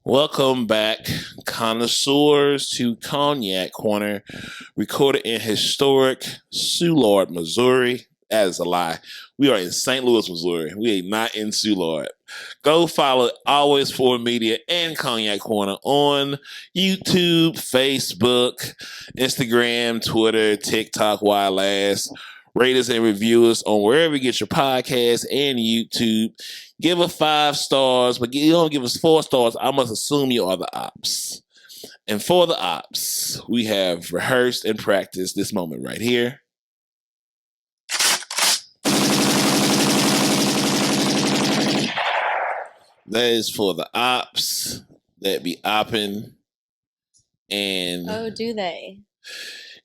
Welcome back, connoisseurs, to Cognac Corner, recorded in historic Soulard, Missouri. That is a lie. We are in St. Louis, Missouri. We are not in Soulard. Go follow Always Forward Media and Cognac Corner on YouTube, Facebook, Instagram, Twitter, TikTok, Wild Ass. Rate us and review us on wherever you get your podcasts and YouTube. Give us 5 stars, but you don't give us 4 stars. I must assume you are the ops. And for the ops, we have rehearsed and practiced this moment right here. That is for the ops that be opping. And oh, do they?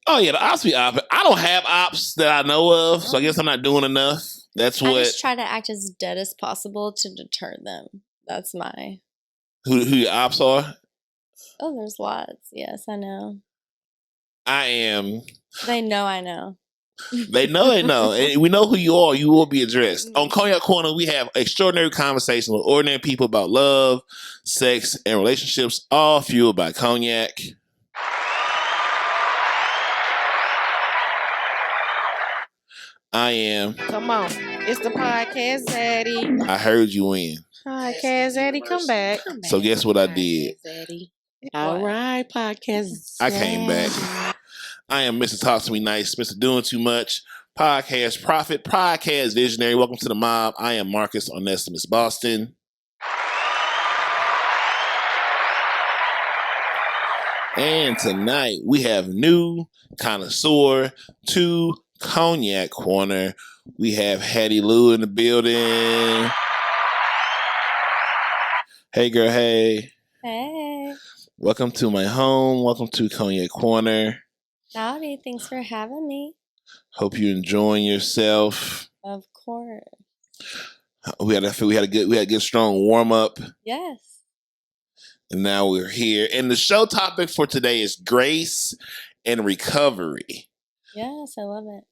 Oh yeah, the ops be opping. I don't have ops that I know of, so I guess I'm not doing enough. That's what. I just try to act as dead as possible to deter them. That's my. Who your ops are? Oh, there's lots. Yes, I know. I am. They know I know. They know. And we know who you are. You will be addressed. On Cognac Corner, we have extraordinary conversations with ordinary people about love, sex, and relationships, all fueled by cognac. I am. Come on. It's the podcast, Zaddy. I heard you in. Podcast, Zaddy, come back. So guess what I did? All right, podcast. I came back. I am Mr. Talk to Me Nice, Mr. Doing Too Much, podcast prophet, podcast visionary. Welcome to the mob. I am Marcus Onesimus Boston. And tonight we have new connoisseur to Cognac Corner. We have Hattie Lou in the building. Hey girl, hey. Hey. Welcome to my home. Welcome to Cognac Corner. Howdy, thanks for having me. Hope you're enjoying yourself. Of course. We had a good strong warm up. Yes. And now we're here. And the show topic for today is grace and recovery. Yes, I love it.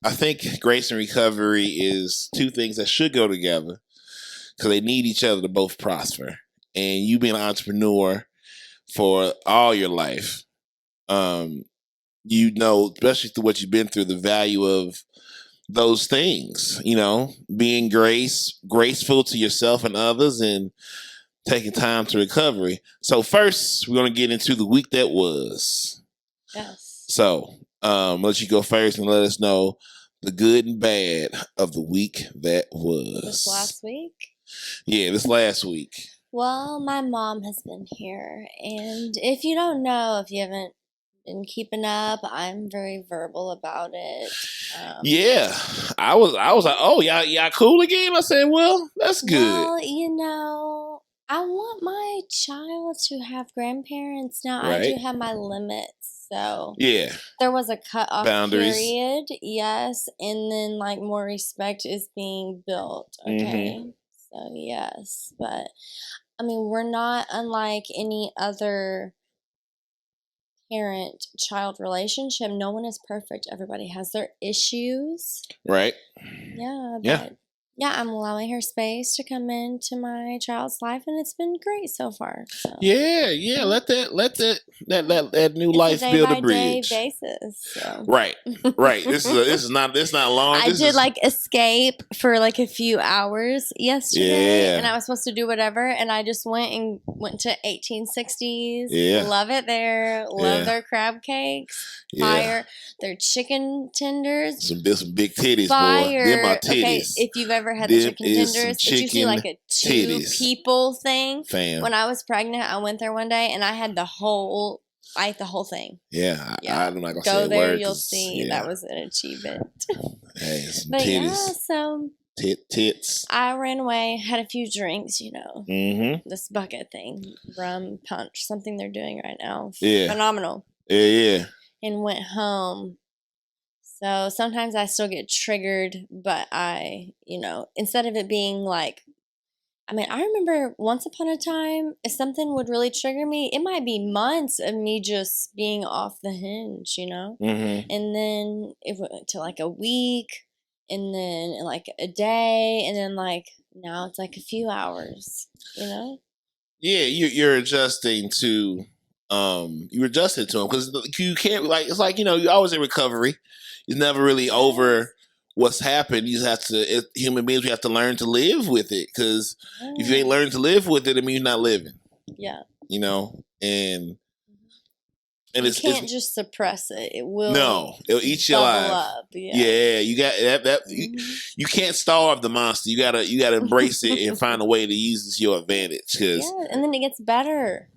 I think grace and recovery is two things that should go together because they need each other to both prosper. And you being an entrepreneur for all your life, you know, especially through what you've been through, the value of those things, you know, being graceful to yourself and others and taking time to recovery. So first, we're going to get into the week that was. Yes. So, let you go first and let us know the good and bad of the week that was. This last week? Yeah, this last week. Well, my mom has been here, and if you don't know, if you haven't been keeping up, I'm very verbal about it. Yeah, I was like, oh, y'all cool again? I said, well, that's good. Well, you know, I want my child to have grandparents. Now, Right. I do have my limits, so Yeah, there was a cutoff Boundaries. period, yes, and then like more respect is being built. Okay, so yes, but I mean we're not unlike any other parent-child relationship. No one is perfect. Everybody has their issues. right. Yeah, Yeah. but yeah, I'm allowing her space to come into my child's life, and it's been great so far. So. Yeah. Let that new It's life a build a day-by-day bridge. basis. So. Right. This is not long. I did like escape for like a few hours yesterday, Yeah. and I was supposed to do whatever, and I just went to 1860s. Yeah. Love it there. Love Yeah. their crab cakes. Yeah. Fire. Their chicken tenders. Some big titties, Fire. boy. They're my Okay, titties. if you've ever had the Them chicken is some tenders, it's usually like a titties. 2-people thing. Fam. When I was pregnant, I went there one day, and I had I ate the whole thing. Yeah. Yeah. I'm not gonna say Go a there, word you'll see. yeah. That was an achievement. Hey, some But titties. yeah, so Tits. I ran away, had a few drinks, you know, Mm-hmm. this bucket thing, rum punch, something they're doing right now. Yeah. Phenomenal. Yeah. And went home. So sometimes I still get triggered, but instead of it being like I mean, I remember once upon a time, if something would really trigger me, it might be months of me just being off the hinge, Mm-hmm. And then it went to like a week, and then like a day, and then like now it's like a few hours, Yeah, you're adjusting to you're adjusting to them because you can't like it's like you're always in recovery. It's never really over what's happened. You just have to human beings we have to learn to live with it because if you ain't learning to live with it, it means you're not living. Yeah. And you can't just suppress it. It will. No, it'll eat you alive. Up. Yeah, you got that. You can't starve the monster. You gotta embrace it and find a way to use it to your advantage. And then it gets better.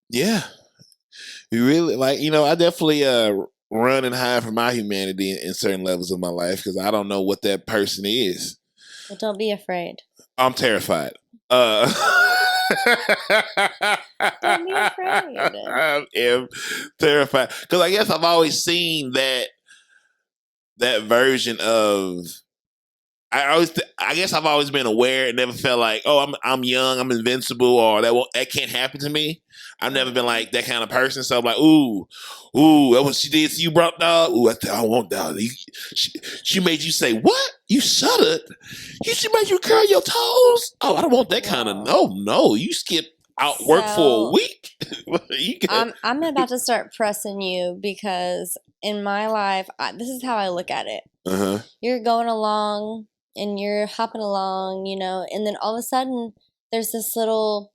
Yeah, you really I definitely run and hide from my humanity in certain levels of my life because I don't know what that person is. Well, don't be afraid. I'm terrified. Don't be afraid. I am terrified because I guess I've always seen that version of. I guess I've always been aware and never felt like, oh, I'm young, I'm invincible, or that can't happen to me. I've never been like that kind of person. So I'm like, ooh, that what she did to you, bro, dog. Ooh, I won't, dog. She made you say what? You shuddered. She made you curl your toes. Oh, I don't want that kind of. No. You skip out work for a week. I'm about to start pressing you because in my life, this is how I look at it. Uh-huh. You're going along and you're hopping along, and then all of a sudden there's this little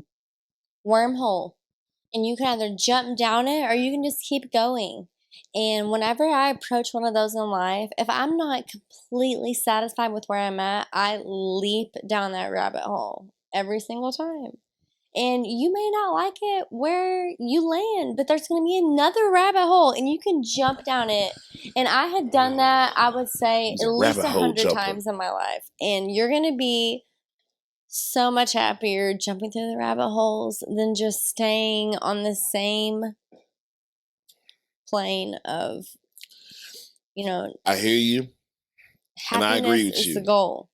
wormhole and you can either jump down it or you can just keep going. And whenever I approach one of those in life, if I'm not completely satisfied with where I'm at, I leap down that rabbit hole every single time. And you may not like it where you land, but there's going to be another rabbit hole and you can jump down it. And I had done that, I would say, at least 100 times in my life. And you're going to be so much happier jumping through the rabbit holes than just staying on the same plane of, I hear you. And I agree with you. Is the goal.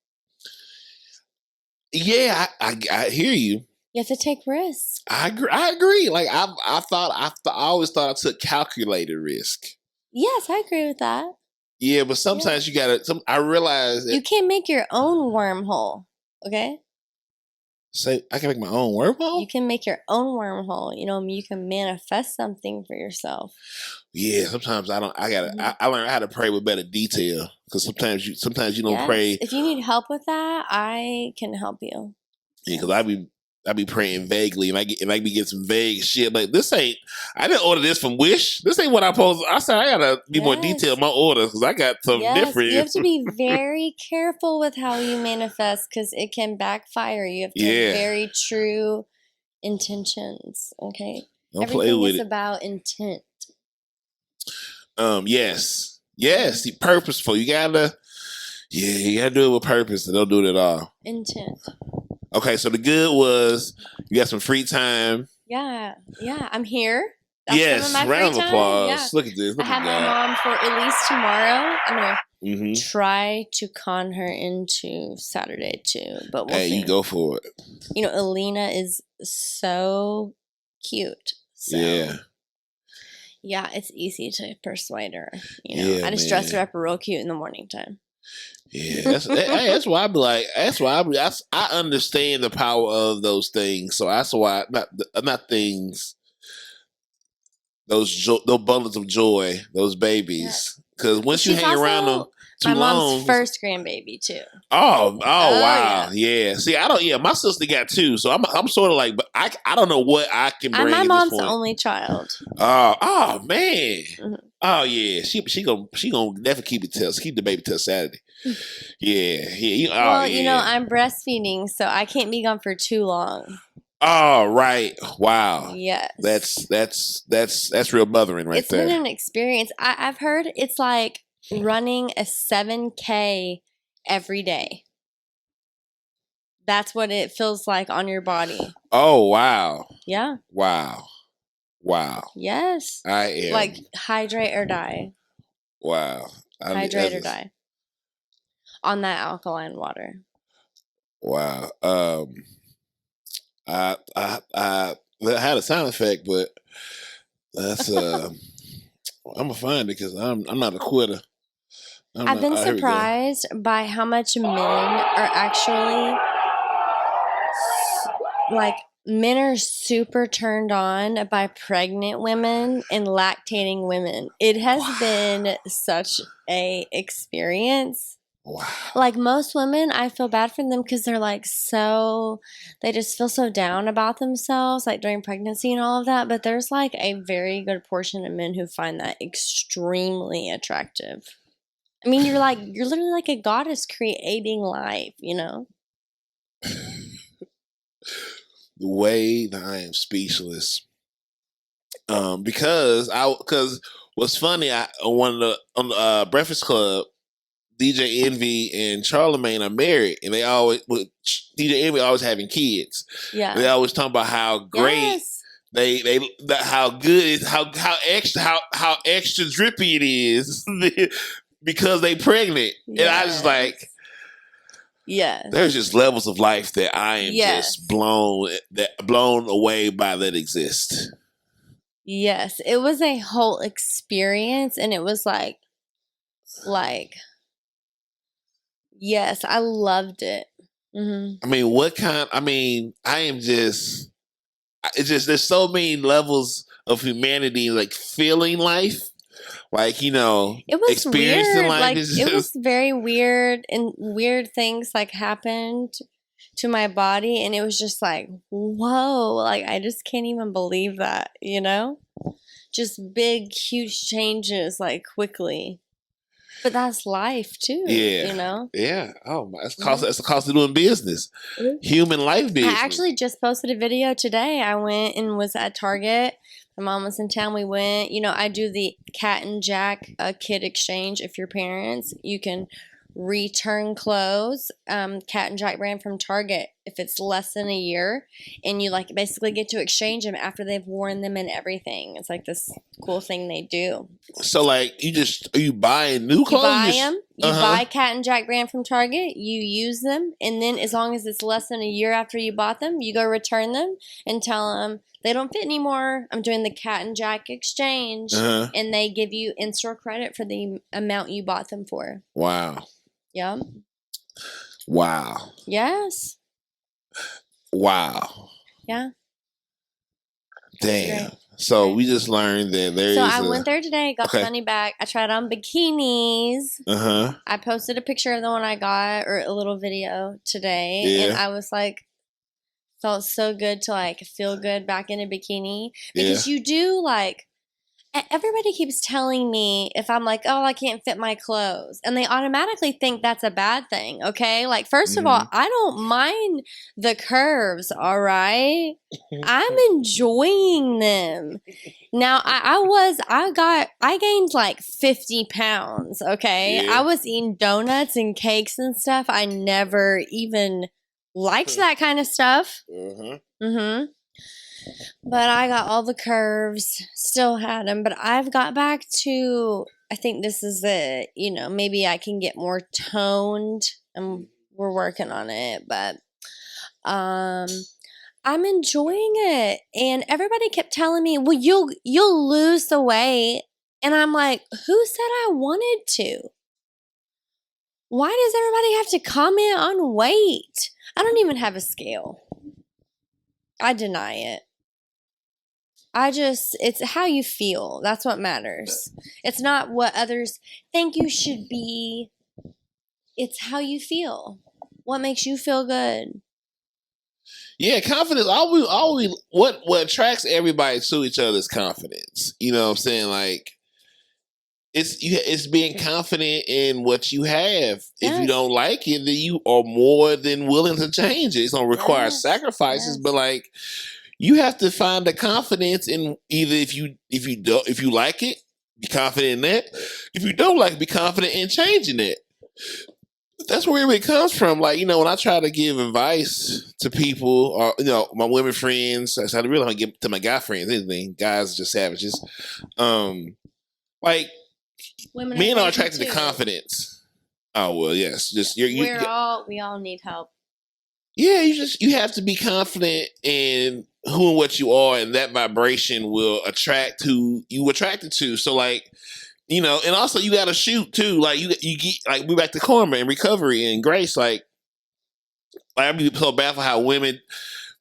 Yeah, I hear you. You have to take risks. I agree. Like I always thought I took calculated risk. Yes, I agree with that. Yeah, but sometimes you gotta. I realize that you can't make your own wormhole. Okay. Say I can make my own wormhole. You can make your own wormhole. You can manifest something for yourself. Yeah, sometimes I don't. I gotta. I learned how to pray with better detail because sometimes you don't pray. If you need help with that, I can help you. Yeah, because I be praying vaguely, and I be getting some vague shit. Like this ain't. I didn't order this from Wish. This ain't what I posed. I said I gotta be more detailed in my orders because I got something different. You have to be very careful with how you manifest because it can backfire. You have to have very true intentions. Okay, don't play with is it. about intent. Yes. Purposeful. You gotta do it with purpose. And don't do it at all. Intent. Okay, so the good was you got some free time. Yeah, I'm here. That's round of applause. Yeah. Look at this. I have my mom for at least tomorrow. I'm gonna try to con her into Saturday too, but we'll see. You go for it. Alina is so cute. So. Yeah, it's easy to persuade her. I just dress her up real cute in the morning time. Yeah, that's why I be like. That's why I understand the power of those things. So that's why not things. Those bundles of joy, those babies. Because once you hang around them too long, my mom's first grandbaby too. Oh wow, yeah. See, I don't. Yeah, my sister got two, so I'm sort of like, but I don't know what I can bring. My mom's the only child. Oh man. Mm-hmm. Oh yeah, she gonna definitely keep the baby till Saturday. Yeah. I'm breastfeeding, so I can't be gone for too long. Oh right! Wow. Yes. That's real mothering right there. It's been an experience. I've heard it's like running a 7K every day. That's what it feels like on your body. Oh wow. Yeah. Wow. Yes. I am like hydrate or die. Wow. Hydrate or die. On that alkaline water. Wow. I had a sound effect, but that's I'm gonna find it because I'm not a quitter. I've been surprised by how much men are actually like men are super turned on by pregnant women and lactating women. It has been such a experience. Wow. Like most women, I feel bad for them because they're like they just feel so down about themselves, like during pregnancy and all of that. But there's like a very good portion of men who find that extremely attractive. I mean, you're literally like a goddess creating life, you know? The way that I am speechless. Because what's funny, on the Breakfast Club, DJ Envy and Charlamagne are married, and DJ Envy always having kids. Yeah, they always talk about how great how good how extra drippy it is because they pregnant, and I was like. Yeah, there's just levels of life that I am just blown away by that exist. Yes, it was a whole experience, and it was like, yes, I loved it. Mm-hmm. I mean, I am just, it's just there's so many levels of humanity, like feeling life. Like, you know, it was experiencing weird. life. Like it was very weird, and weird things like happened to my body, and it was just like, whoa! Like I just can't even believe that, you know? Just big, huge changes like quickly. But that's life too. Yeah, you know. Yeah. Oh my, that's the cost of doing business. Human life business. I actually just posted a video today. I went and was at Target. My mom was in town. We went. You know, I do the Cat and Jack kid exchange. If your parents, you can return clothes, Cat and Jack brand from Target, if it's less than a year, and you like basically get to exchange them after they've worn them and everything. It's like this cool thing they do. So like are you buying new clothes? You buy them. You buy Cat and Jack brand from Target. You use them, and then as long as it's less than a year after you bought them, you go return them and tell them they don't fit anymore. I'm doing the Cat and Jack exchange, and they give you in-store credit for the amount you bought them for. Wow. Yeah. Wow. Yes. Wow. Yeah. Damn. So we just learned that I went there today, got the money back. I tried on bikinis. I posted a picture of the one I got, or a little video today, and I was like, felt so good to like feel good back in a bikini, because you do like. Everybody keeps telling me if I'm like, oh, I can't fit my clothes. And they automatically think that's a bad thing, okay? Like, first of all, I don't mind the curves, all right? I'm enjoying them. Now, I gained like 50 pounds, okay? Yeah. I was eating donuts and cakes and stuff. I never even liked that kind of stuff. But I got all the curves, still had them, but I've got back to, I think this is it, you know, maybe I can get more toned, and we're working on it, but I'm enjoying it. And everybody kept telling me, well, you'll lose the weight. And I'm like, who said I wanted to? Why does everybody have to comment on weight? I don't even have a scale. I deny it. It's how you feel. That's what matters. It's not what others think you should be. It's how you feel. What makes you feel good? Yeah, confidence. Always, what attracts everybody to each other's confidence. You know what I'm saying? Like, it's being confident in what you have. Yes. If you don't like it, then you are more than willing to change it. It's gonna require sacrifices, but like, you have to find the confidence in either if you like it, be confident in that. If you don't like it, be confident in changing it. That's where it comes from. Like, you know, when I try to give advice to people, or, you know, my women friends, I really don't give to my guy friends anything. Guys are just savages. Like, men are attracted to confidence. Oh well, yes. Just we all need help. Yeah, you have to be confident in who and what you are, and that vibration will attract who you attracted to. So like, you know, and also you got to shoot too. Like you get like we back to karma and recovery and grace. Like I be so baffled how women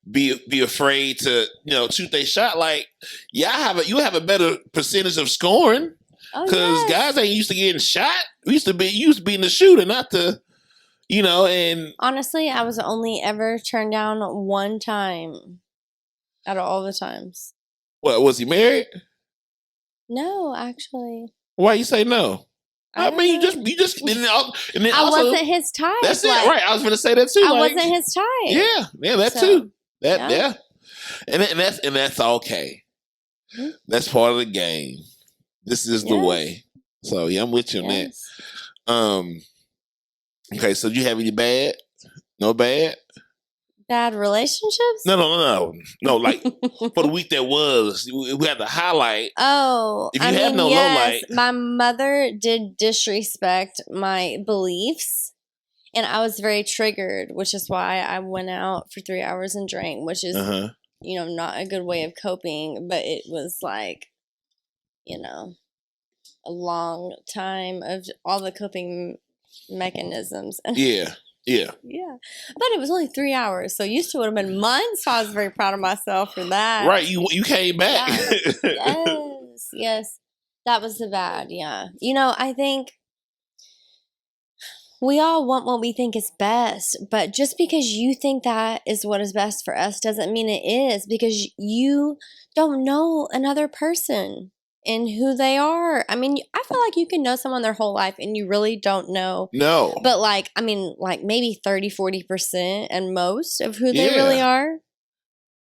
be afraid to shoot they shot. Like you have a better percentage of scoring because guys ain't used to getting shot. We used to being the shooter, not the. And honestly, I was only ever turned down one time out of all the times. What, was he married? No, actually. Why you say no? I mean, know. you just, and then I also, wasn't his type. That's it, right? I was going to say that too. I wasn't his type. Yeah, that too. Yeah, and that's okay. Mm-hmm. That's part of the game. This is the way. So yeah, I'm with you on that. Okay, so do you have any bad? No bad? Bad relationships? No. Like for the week that was, we had to highlight. Oh, if you have no low light. My mother did disrespect my beliefs, and I was very triggered, which is why I went out for 3 hours and drank, which is not a good way of coping, but it was like, a long time of all the coping mechanisms. Yeah. Yeah. But it was only 3 hours, so used to would have been months. So I was very proud of myself for that. Right. You came back. Yes. That was the bad, yeah. I think we all want what we think is best, but just because you think that is what is best for us doesn't mean it is, because you don't know another person and who they are. I mean, I feel like you can know someone their whole life and you really don't know. No. But maybe 30, 40% and most of who they really are.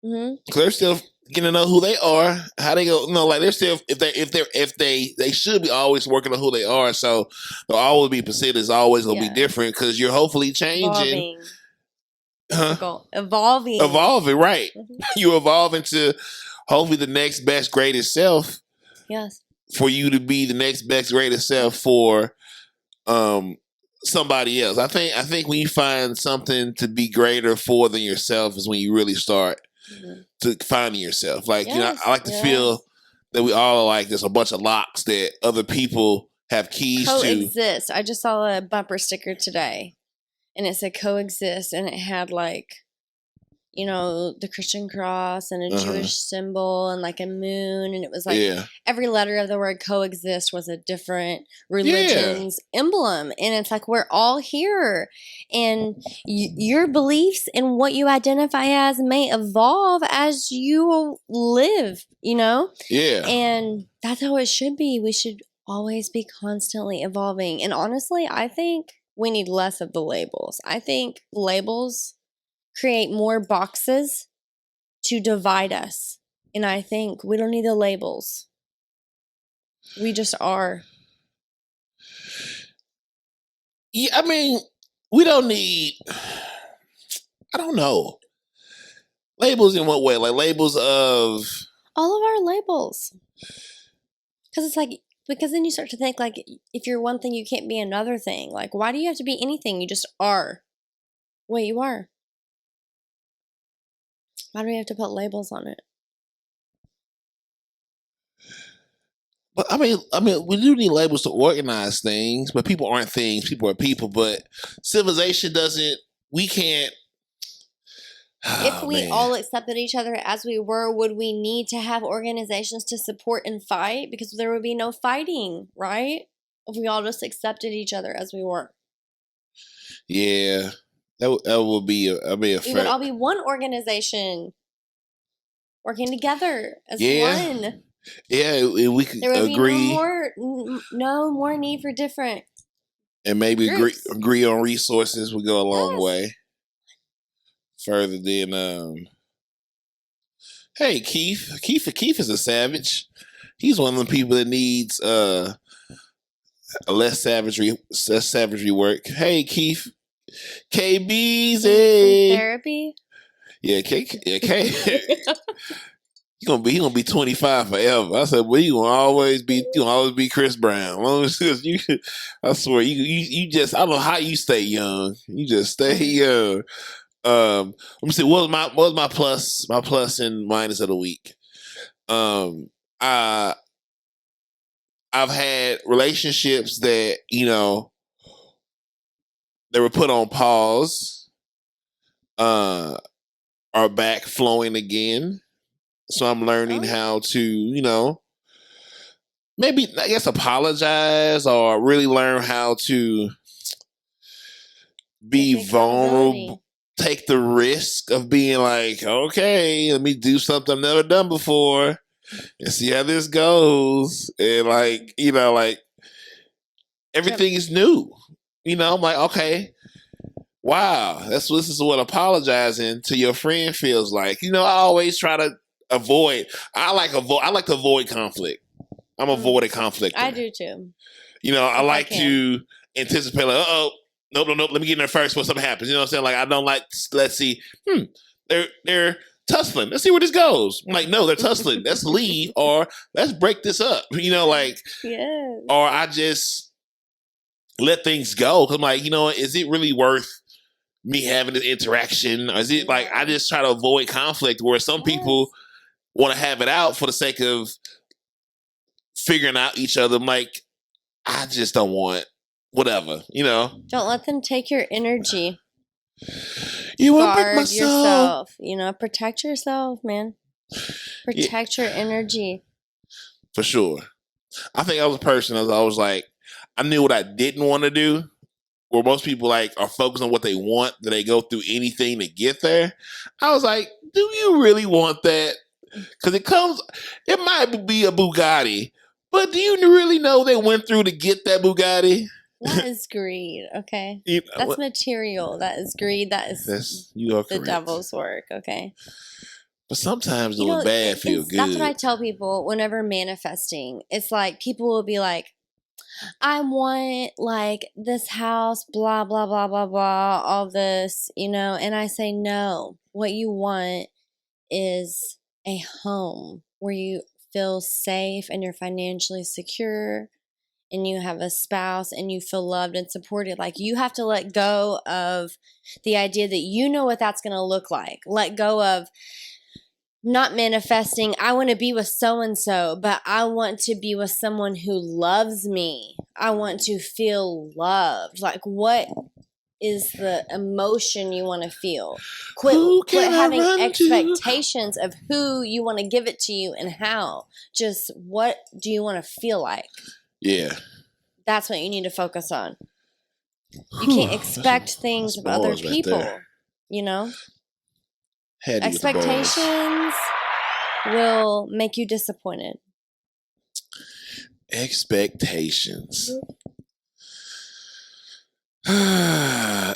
Mm-hmm. They're still getting to know who they are, how they go. Like they're still, if they should be always working on who they are. So they'll always be perceived as always going to be different because you're hopefully changing. Evolving, right. Mm-hmm. You evolve into hopefully the next best, greatest self. Yes. For you to be the next best, greatest self for somebody else. I think when you find something to be greater for than yourself is when you really start to finding yourself. Like, I like to feel that we all are like there's a bunch of locks that other people have keys to. Coexist. I just saw a bumper sticker today and it said coexist, and it had the Christian cross and a Jewish symbol and like a moon. And it was like every letter of the word coexist was a different religion's emblem. And it's like, we're all here. And your beliefs and what you identify as may evolve as you live, Yeah. And that's how it should be. We should always be constantly evolving. And honestly, I think we need less of the labels. I think labels create more boxes to divide us. And I think we don't need the labels. We just are. Yeah, I mean, we don't need, I don't know. Labels in what way? Like labels of? All of our labels. Because then you start to think like, if you're one thing, you can't be another thing. Like, why do you have to be anything? You just are what you are. Why do we have to put labels on it? But I mean, we do need labels to organize things, but people aren't things. People are people. But civilization doesn't. We can't. If we all accepted each other as we were, would we need to have organizations to support and fight? Because there would be no fighting, right? If we all just accepted each other as we were. Yeah. That would be a we would all be one organization working together as one. Yeah, we could there would agree. Be no more need for different. And maybe agree on resources would go a long way. Further than hey, Keith. Keith is a savage. He's one of the people that needs less savagery work. Hey, Keith. KBZ therapy. Yeah, K. He gonna be 25 forever. I said, well, you gonna always be Chris Brown. Long as you, I swear, you just, I don't know how you stay young. You just stay young. Let me see. What was my plus and minus of the week? I I've had relationships that they were put on pause, are back flowing again. So I'm learning how to maybe I guess apologize or really learn how to be vulnerable, take the risk of being like, okay, let me do something I've never done before and see how this goes. And like everything is new. I'm like, okay, wow, this is what apologizing to your friend feels like. I always try to avoid. I like to avoid conflict. I'm avoiding conflict. I do too. I like to anticipate like, nope, let me get in there first before something happens. You know what I'm saying? Like I don't like, let's see, they're tussling. Let's see where this goes. I'm like, no, they're tussling. Let's leave or let's break this up. Yes. Or I just let things go. I'm like, is it really worth me having this interaction? Or is it like, I just try to avoid conflict where some people want to have it out for the sake of figuring out each other. I'm like, I just don't want whatever, Don't let them take your energy. You want to break Guard my soul. yourself. Protect yourself, man. Protect your energy. For sure. I think I was a person I was always like, I knew what I didn't want to do. Where most people like are focused on what they want, that they go through anything to get there. I was like, do you really want that? Because it might be a Bugatti, but do you really know they went through to get that Bugatti? That is greed, okay? That's material. That is greed. You are correct. The devil's work, okay? But sometimes doing bad feel good. That's what I tell people whenever manifesting. It's like people will be like, I want like this house, blah, blah, blah, blah, blah, all this, and I say, no, what you want is a home where you feel safe and you're financially secure and you have a spouse and you feel loved and supported. Like you have to let go of the idea that you know what that's going to look like. Let go of not manifesting, I want to be with so-and-so, but I want to be with someone who loves me. I want to feel loved. Like, what is the emotion you want to feel? Quit having expectations of who you want to give it to you and how. Just what do you want to feel like? Yeah. That's what you need to focus on. You can't expect things of other people, Expectations will make you disappointed. Expectations.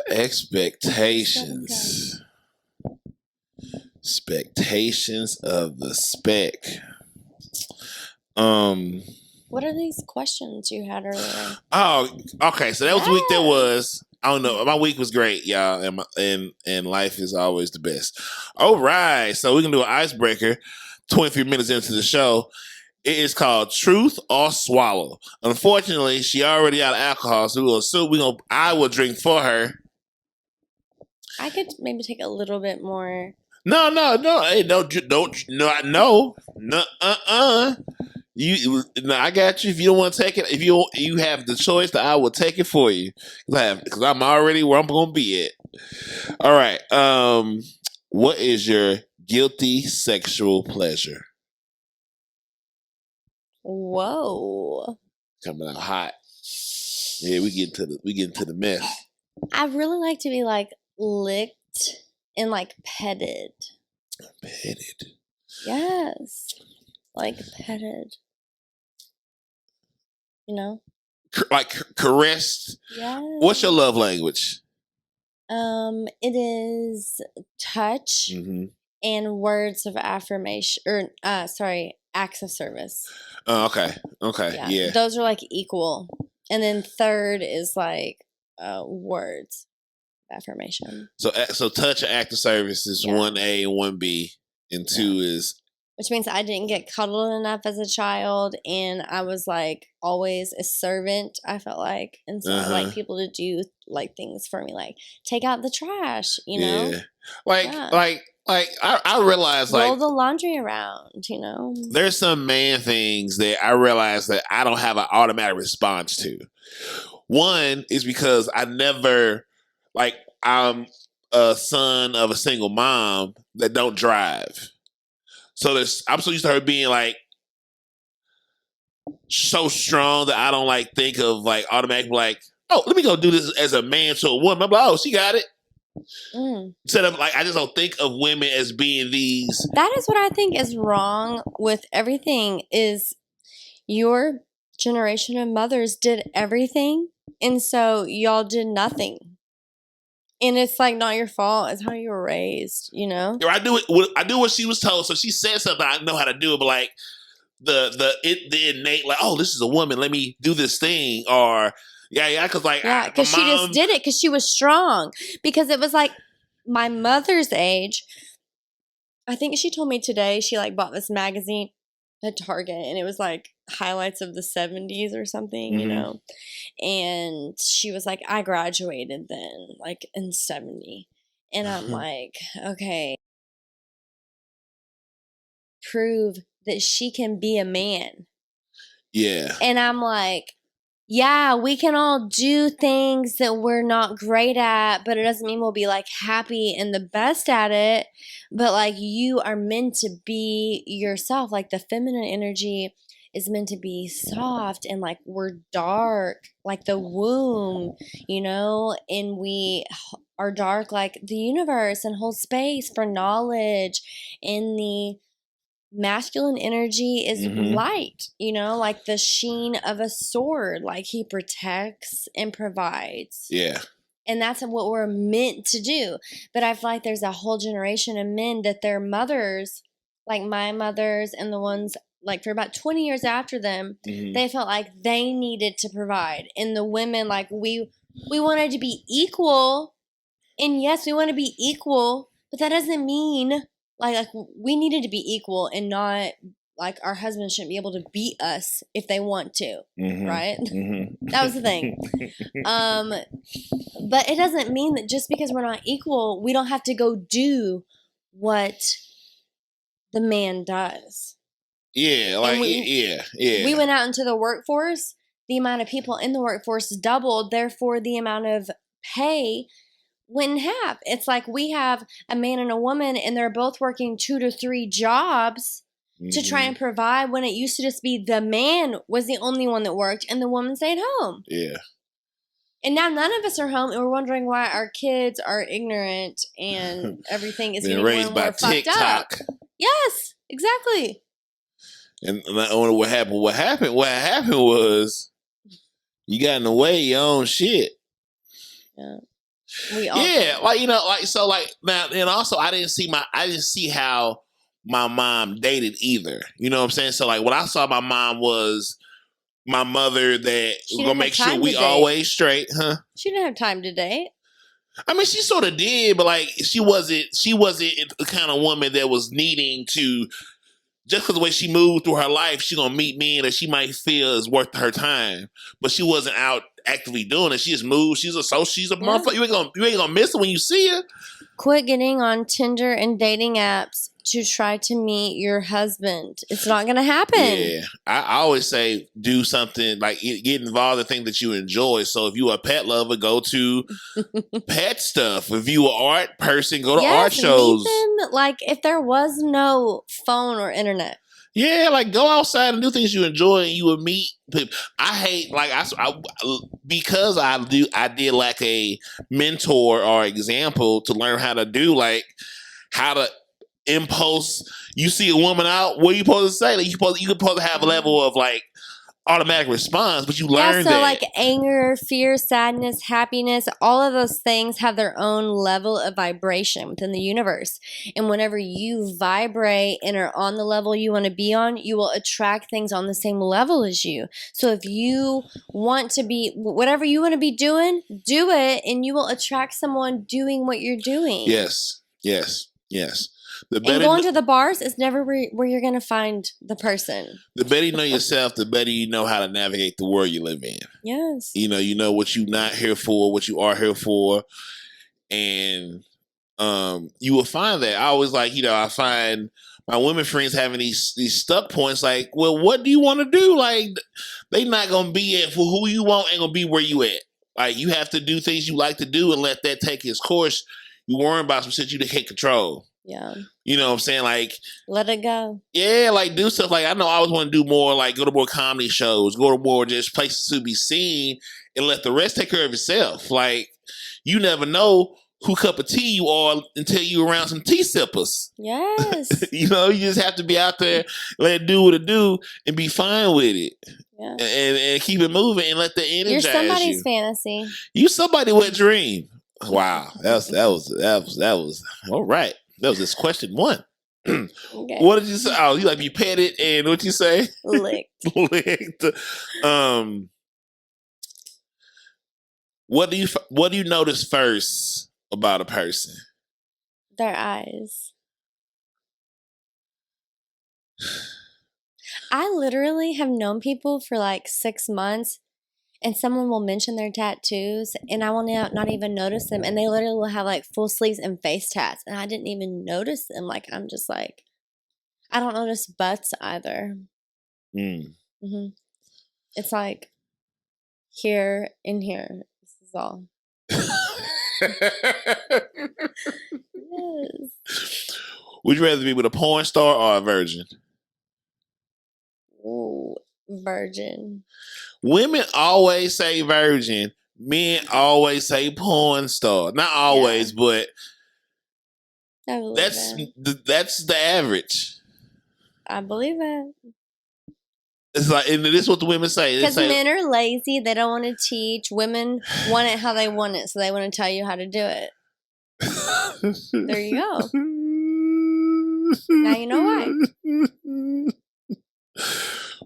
Expectations. Expectations of the spec. What are these questions you had earlier? Oh, okay. So that was the week that was. I don't know. My week was great, y'all, and life is always the best. All right, so we can do an icebreaker. 23 minutes into the show, it is called Truth or Swallow. Unfortunately, she already out of alcohol, so I will drink for her. I could maybe take a little bit more. No. Hey, don't. No. I got you. If you don't want to take it, if you have the choice, that I will take it for you. Because I'm already where I'm going to be at. All right. What is your guilty sexual pleasure? Whoa. Coming out hot. Yeah, we get into the mess. I really like to be like licked and like petted. Petted. Yes. Like petted. Like caressed. Yes. What's your love language? It is touch and words of affirmation, or acts of service. Oh, okay. Yeah. Those are like equal, and then third is like words of affirmation. So touch and act of service is 1A and 1B, and 2 is which means I didn't get cuddled enough as a child, and I was like always a servant, I felt like. And so I like people to do like things for me, like take out the trash, you know? Yeah. I realize roll the laundry around, you know? There's some man things that I realize that I don't have an automatic response to. One is because I never, like, I'm a son of a single mom that don't drive. So I'm so used to her being like so strong that I don't like think of like automatically like, oh, let me go do this as a man to a woman. I'm like, oh, she got it. Instead of like, I just don't think of women as being these. That is what I think is wrong with everything. Is your generation of mothers did everything, and so y'all did nothing. And it's like not your fault. It's how you were raised, you know. I do what she was told. So she said something, I know how to do it, but like the innate, like, oh, this is a woman, let me do this thing, or because she just did it because she was strong. Because it was like my mother's age. I think she told me today she like bought this magazine at Target, and it was like highlights of the 70s or something, you know. And she was like, I graduated then, like in 70. And I'm like, okay, prove that she can be a man. Yeah. And I'm like, yeah, we can all do things that we're not great at, but it doesn't mean we'll be like happy and the best at it. But like, you are meant to be yourself. Like the feminine energy is meant to be soft, and like we're dark, like the womb, you know, and we are dark like the universe and hold space for knowledge. And the masculine energy is light, you know, like the sheen of a sword, like he protects and provides. Yeah. And that's what we're meant to do. But I feel like there's a whole generation of men that their mothers, like my mothers and the ones like for about 20 years after them, they felt like they needed to provide. And the women, like we wanted to be equal. And yes, we want to be equal, but that doesn't mean like we needed to be equal, and not like our husbands shouldn't be able to beat us if they want to, right? That was the thing. But it doesn't mean that just because we're not equal, we don't have to go do what the man does. Yeah, like yeah. We went out into the workforce. The amount of people in the workforce doubled. Therefore, the amount of pay went in half. It's like we have a man and a woman, and they're both working 2 to 3 jobs to try and provide, when it used to just be the man was the only one that worked and the woman stayed home. Yeah. And now none of us are home, and we're wondering why our kids are ignorant and everything is getting raised by TikTok. Yes, exactly. And I wonder what happened. What happened was you got in the way of your own shit. Yeah. Like, you know, like, so like now, and also I didn't see how my mom dated either. You know what I'm saying? So like what I saw my mom was my mother that was gonna make sure we always straight, huh? She didn't have time to date. I mean, she sort of did, but like she wasn't the kind of woman that was needing to, just because the way she moved through her life, she gonna meet men that she might feel is worth her time. But she wasn't out actively doing it. She just moved. She's a motherfucker. You ain't gonna miss her when you see her. Quit getting on Tinder and dating apps to try to meet your husband. It's not gonna happen. Yeah, I always say do something like get involved in things that you enjoy. So if you a pet lover, go to pet stuff. If you an art person, go to art shows. Meet them, like if there was no phone or internet. Yeah, like go outside and do things you enjoy, and you would meet people. I hate like because I did like a mentor or example to learn how to do like how to impulse. You see a woman out, what are you supposed to say? Like you supposed to have a level of like automatic response, but you learn that. Like anger, fear, sadness, happiness, all of those things have their own level of vibration within the universe. And whenever you vibrate and are on the level you want to be on, you will attract things on the same level as you. So if you want to be, whatever you want to be doing, do it, and you will attract someone doing what you're doing. Yes. The And better, going to the bars is never where you're going to find the person. the better you know yourself, the better you know how to navigate the world you live in. Yes. You know what you're not here for, what you are here for, and you will find that. I always I find my women friends having these stuck points. Like, well, what do you want to do? Like, they not gonna be at for who you want. Ain't gonna be where you at. Like, you have to do things you like to do and let that take its course. You worry about some shit you can't control. Yeah. You know what I'm saying? Like, let it go. Yeah, like do stuff. Like, I know I always want to do more, like go to more comedy shows, go to more just places to be seen, and let the rest take care of itself. Like, you never know who cup of tea you are until you around some tea sippers. Yes. You just have to be out there, let it do what it do, and be fine with it. Yeah. And keep it moving and let the energize You're somebody's fantasy. You somebody with dream. Wow, that was all right. That was just question one. Okay. What did you say? Oh, you like be petted and what you say? Licked. Licked. What do you notice first about a person? Their eyes. I literally have known people for like 6 months, and someone will mention their tattoos, and I will not even notice them, and they literally will have like full sleeves and face tats, and I didn't even notice them. Like, I'm just like, I don't notice butts either. Mm-hmm. It's like here and here. This is all. Yes. Would you rather be with a porn star or a virgin? Ooh, virgin. Women always say virgin. Men always say porn star. Not always, but that's the average. I believe it. It's like, and this is what the women say. Because men are lazy. They don't want to teach. Women want it how they want it, so they want to tell you how to do it. There you go. Now you know why.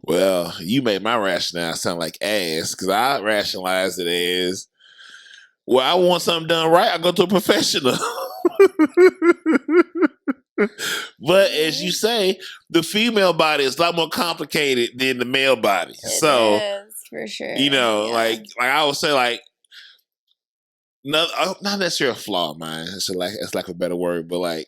Well, you made my rationale sound like ass, because I rationalize it as, well, I want something done right, I go to a professional. But as you say, the female body is a lot more complicated than the male body. It is, for sure. Like I would say, like, not necessarily a flaw of mine. It's like a better word, but like,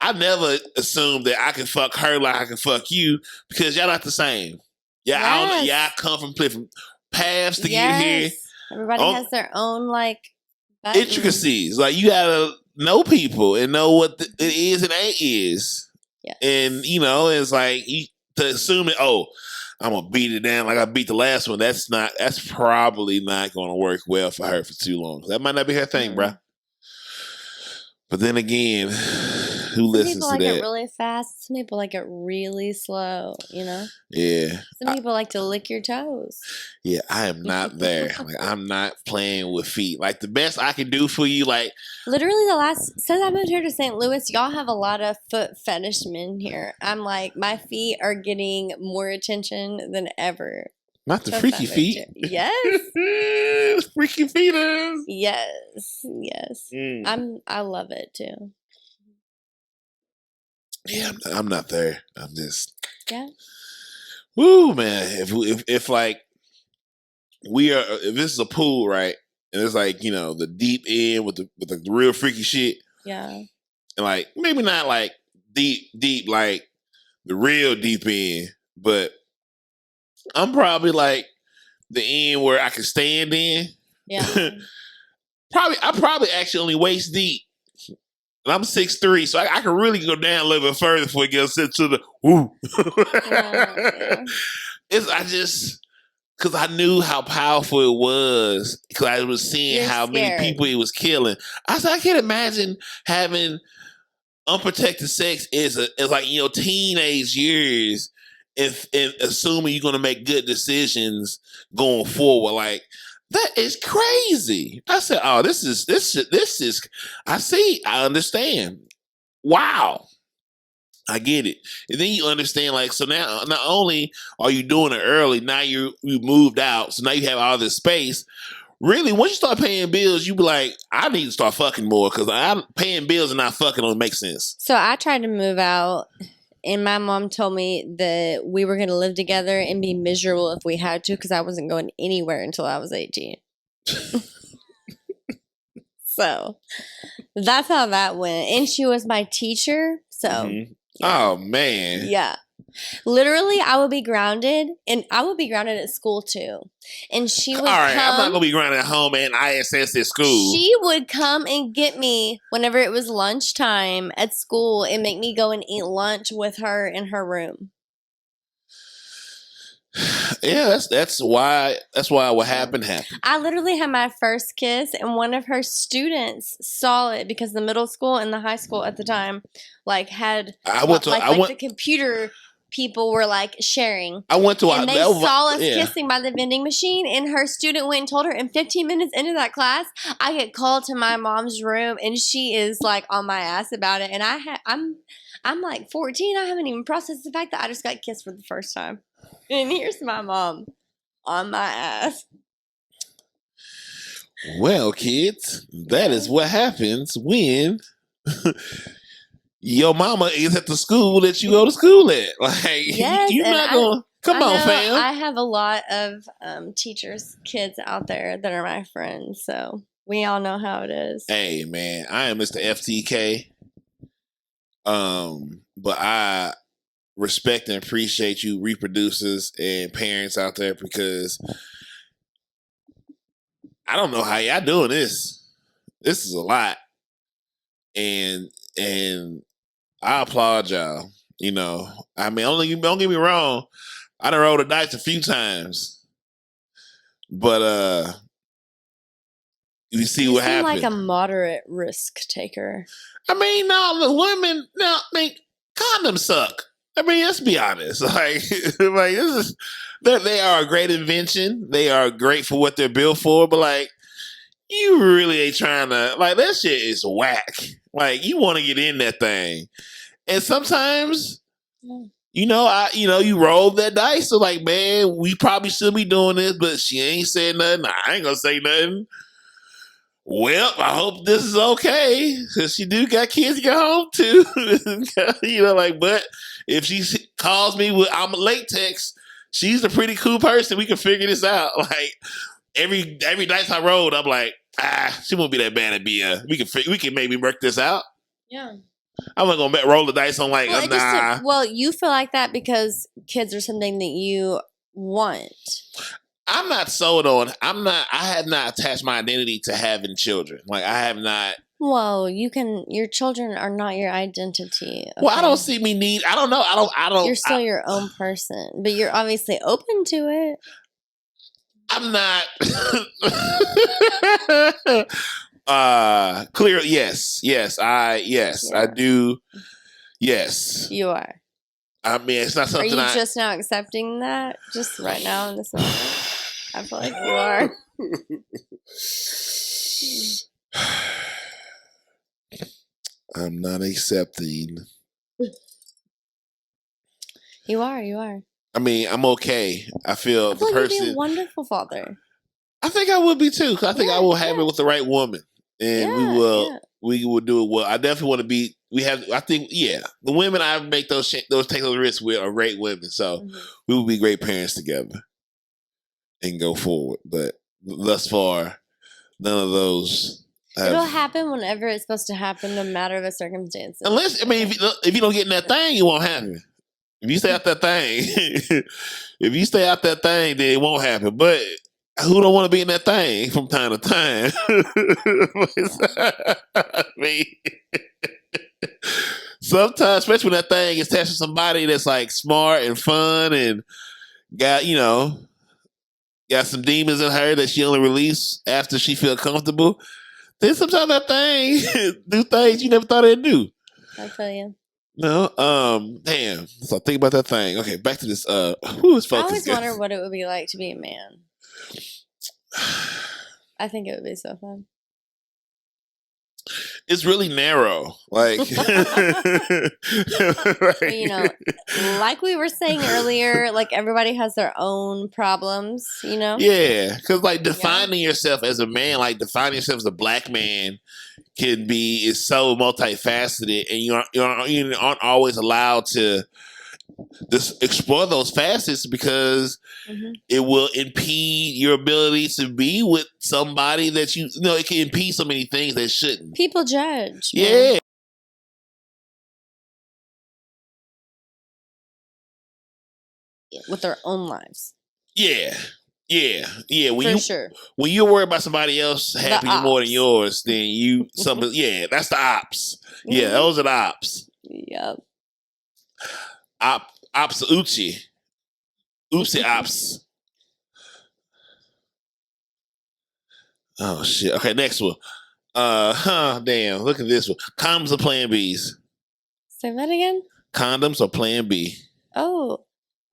I never assumed that I can fuck her like I can fuck you, because y'all not the same. Yeah, yes. I come from different paths to get here. Everybody has their own like intricacies. Like, you gotta know people and know what it is and ain't is. Yes. And it's like to assume that, oh, I'm gonna beat it down like I beat the last one. That's probably not gonna work well for her for too long. That might not be her thing, bruh. But then again, who listens to that? Some people like it really fast. Some people like it really slow, Yeah. Some people like to lick your toes. Yeah, I am not there. Like, I'm not playing with feet. Like, the best I can do for you, like... Literally since I moved here to St. Louis, y'all have a lot of foot fetish men here. I'm like, my feet are getting more attention than ever. Not the freaky feet. Yes. Freaky feet. Yes. I love it too. Yeah, I'm not there. I'm just. Yeah. Woo, man! If like if this is a pool, right, and it's like the deep end with the real freaky shit. Yeah. And like maybe not like deep like the real deep end, but I'm probably like the end where I can stand in. Yeah. I probably actually only waist deep. And I'm 6'3", so I can really go down a little bit further before it gets into the woo. Yeah. Because I knew how powerful it was, because I was seeing how many people it was killing. I said, I can't imagine having unprotected sex is like teenage years, and assuming you're gonna make good decisions going forward. Like, that is crazy. I said, oh, this is I understand. Wow. I get it. And then you understand, like, so now not only are you doing it early, now you moved out, so now you have all this space. Really, once you start paying bills, you be like, I need to start fucking more because I'm paying bills and not fucking don't make sense. So I tried to move out, and my mom told me that we were going to live together and be miserable if we had to because I wasn't going anywhere until I was 18. So that's how that went. And she was my teacher. So, Mhm. Oh, man. yeah. Literally, I would be grounded, and I would be grounded at school too. And she would All right, come. I'm not going to be grounded at home and ISS at school. She would come and get me whenever it was lunchtime at school and make me go and eat lunch with her in her room. Yeah, that's why what happened. I literally had my first kiss, and one of her students saw it because the middle school and the high school at the time, like, had the computer people were like sharing. I went to and they saw us kissing by the vending machine, and her student went and told her. And 15 minutes into that class, I get called to my mom's room, and she is like on my ass about it. And I'm like 14. I haven't even processed the fact that I just got kissed for the first time. And here's my mom on my ass. Well, kids, that is what happens when your mama is at the school that you go to school at. Like, yes, you're not going to... Come on, fam. I have a lot of teachers' kids out there that are my friends, so we all know how it is. Hey, man, I am Mr. FTK. But I respect and appreciate you reproducers and parents out there because I don't know how y'all doing this. This is a lot. And I applaud y'all. You know, I mean, don't get me wrong. I done rolled the dice a few times. But you see what happened. Like a moderate risk taker. I mean, no, the women, condoms suck. I mean, let's be honest. Like this is, they are a great invention. They are great for what they're built for. But like, you really ain't trying to, like, that shit is whack. Like, you want to get in that thing, and sometimes, you roll that dice. So like, man, we probably should be doing this, but she ain't said nothing. I ain't gonna say nothing. Well, I hope this is okay, because she do got kids to get home too. But if she calls me with I'm a latex, she's a pretty cool person. We can figure this out. Like every dice I rolled, I'm like, she won't be that bad at be. We can maybe work this out. Yeah. I'm not gonna roll the dice on like, nah. Well, you feel like that because kids are something that you want. I'm not sold on. I have not attached my identity to having children. Like, I have not. Well, your children are not your identity. Okay? Well, I don't see me need. I don't know. I don't. You're still your own person, but you're obviously open to it. I'm not. Clear. Yes. I do. Yes. You are. I mean, it's not something. Are you just now accepting that? Just right now in this moment? I feel like you are. I'm not accepting. You are. I mean, I'm okay. I feel the person. You'd be a wonderful father. I think I would be too. Cause I think I will have it with the right woman, and we will. Yeah. We will do it well. I definitely want to be. I think, the women I make take those risks with are great women. So we will be great parents together and go forward. But thus far, none of those. It'll happen whenever it's supposed to happen, no matter the circumstances. Unless, I mean, if you don't get in that thing, it won't happen. If you stay out that thing, then it won't happen. But who don't want to be in that thing from time to time? I mean, sometimes, especially when that thing is attached to somebody that's like smart and fun and got some demons in her that she only release after she feel comfortable. Then sometimes that thing do things you never thought it'd do. I feel you. No, damn. So think about that thing. Okay, back to this. Who's focused? I always wonder what it would be like to be a man. I think it would be so fun. it's really narrow. Like, But, you know, like we were saying earlier, like everybody has their own problems, you know? Yeah, because like defining yourself as a man, like defining yourself as a black man, is so multifaceted, and you aren't always allowed to just explore those facets because it will impede your ability to be with somebody that you know. It can impede so many things that shouldn't. People judge. Yeah. Man. With their own lives. Yeah. Sure. When you're worried about somebody else happy more than yours, then that's the ops. Yeah, those are the ops. Yep. Ops Uchi. Oopsie ops. Oh shit. Okay, next one. Damn, look at this one. Condoms or Plan Bs? Say that again? Condoms or Plan B? Oh,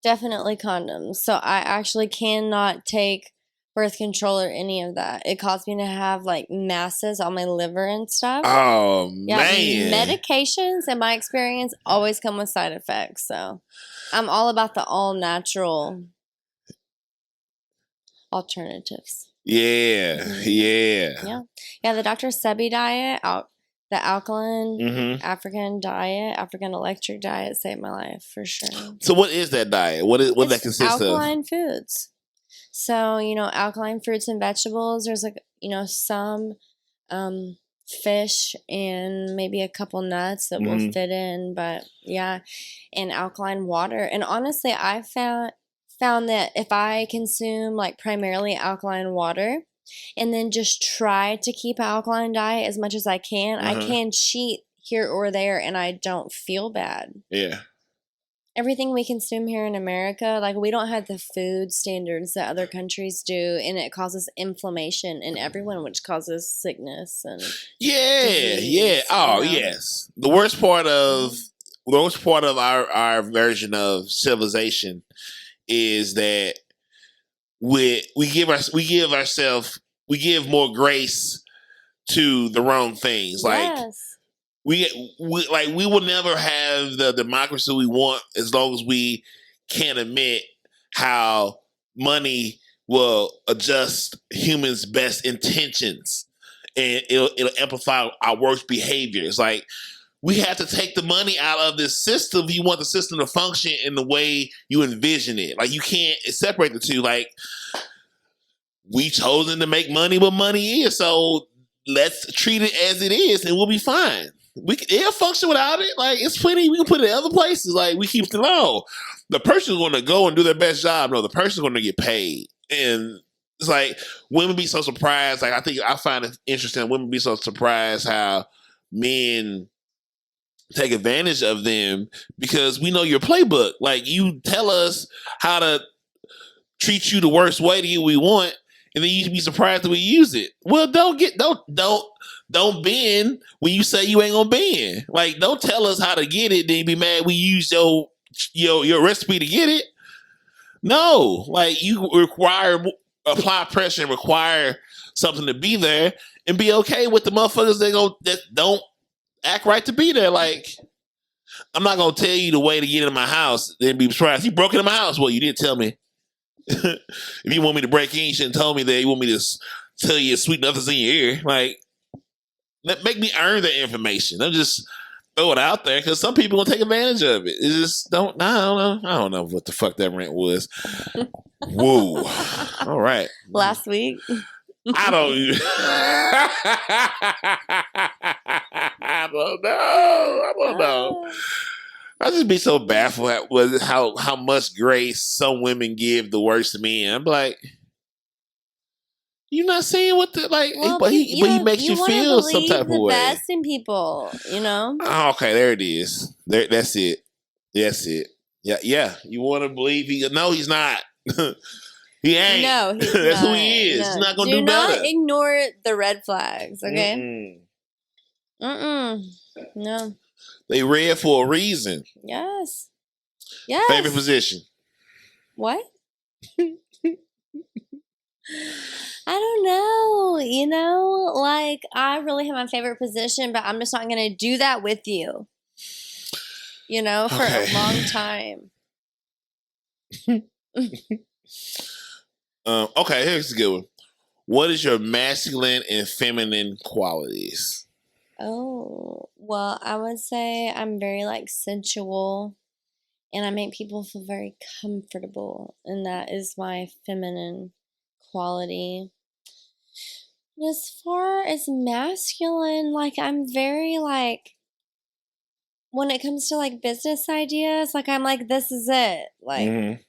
definitely condoms. So I actually cannot take birth control or any of that. It caused me to have like masses on my liver and stuff. Oh man. Medications, in my experience, always come with side effects. So I'm all about the all natural alternatives. Yeah. The Dr. Sebi diet, the alkaline African diet, African electric diet saved my life for sure. So what is that diet? What does that consist of? Alkaline foods. So, alkaline fruits and vegetables. There's some fish and maybe a couple nuts that will fit in, but yeah, and alkaline water. And honestly, I found that if I consume like primarily alkaline water and then just try to keep an alkaline diet as much as I can, I can cheat here or there and I don't feel bad. Yeah. Everything we consume here in America, like we don't have the food standards that other countries do, and it causes inflammation in everyone, which causes sickness and disease, Oh, yes. The worst part of our version of civilization is that we give more grace to the wrong things. Like we will never have the democracy we want as long as we can't admit how money will adjust humans' best intentions and it'll amplify our worst behaviors. Like we have to take the money out of this system if you want the system to function in the way you envision it. Like you can't separate the two. Like we chosen to make money what money is, so let's treat it as it is and we'll be fine. It'll function without it. Like it's plenty we can put it in other places. Like we keep it low. The person's going to go and do their best job. No, the person's going to get paid. And it's like women be so surprised. Like I find it interesting. Women be so surprised how men take advantage of them because we know your playbook. Like you tell us how to treat you the worst way to get what we want, and then you be surprised that we use it. Well, don't bend when you say you ain't gonna bend. Like don't tell us how to get it, then be mad we use your recipe to get it. No, like you apply pressure and require something to be there, and be okay with the motherfuckers that don't act right to be there. Like I'm not gonna tell you the way to get in my house, then be surprised you broke into my house. Well, you didn't tell me. If you want me to break in, you shouldn't tell me that. You want me to tell you sweet nothings in your ear. Like make me earn the information. Don't just throw it out there because some people gonna take advantage of it. It just don't. I don't know what the fuck that rant was. Whoa. All right. Last week. I don't know. I just be so baffled with how much grace some women give the worst men. I'm like, you're not seeing what the like, well, but he makes you feel some type of way. Best in people, Oh, okay, there it is. That's it. Yeah. You want to believe No, he's not. He ain't. No, he's that's not. who he is. No. He's not gonna do better. Do not ignore the red flags. Okay. No. They red for a reason. Yes. Favorite position. What? I don't know. like I really have my favorite position, but I'm just not going to do that with you. For a long time. Okay, here's a good one. What is your masculine and feminine qualities? Oh, well, I would say I'm very like sensual and I make people feel very comfortable, and that is my feminine quality. And as far as masculine, like I'm very like when it comes to like business ideas, like I'm like, this is it. Like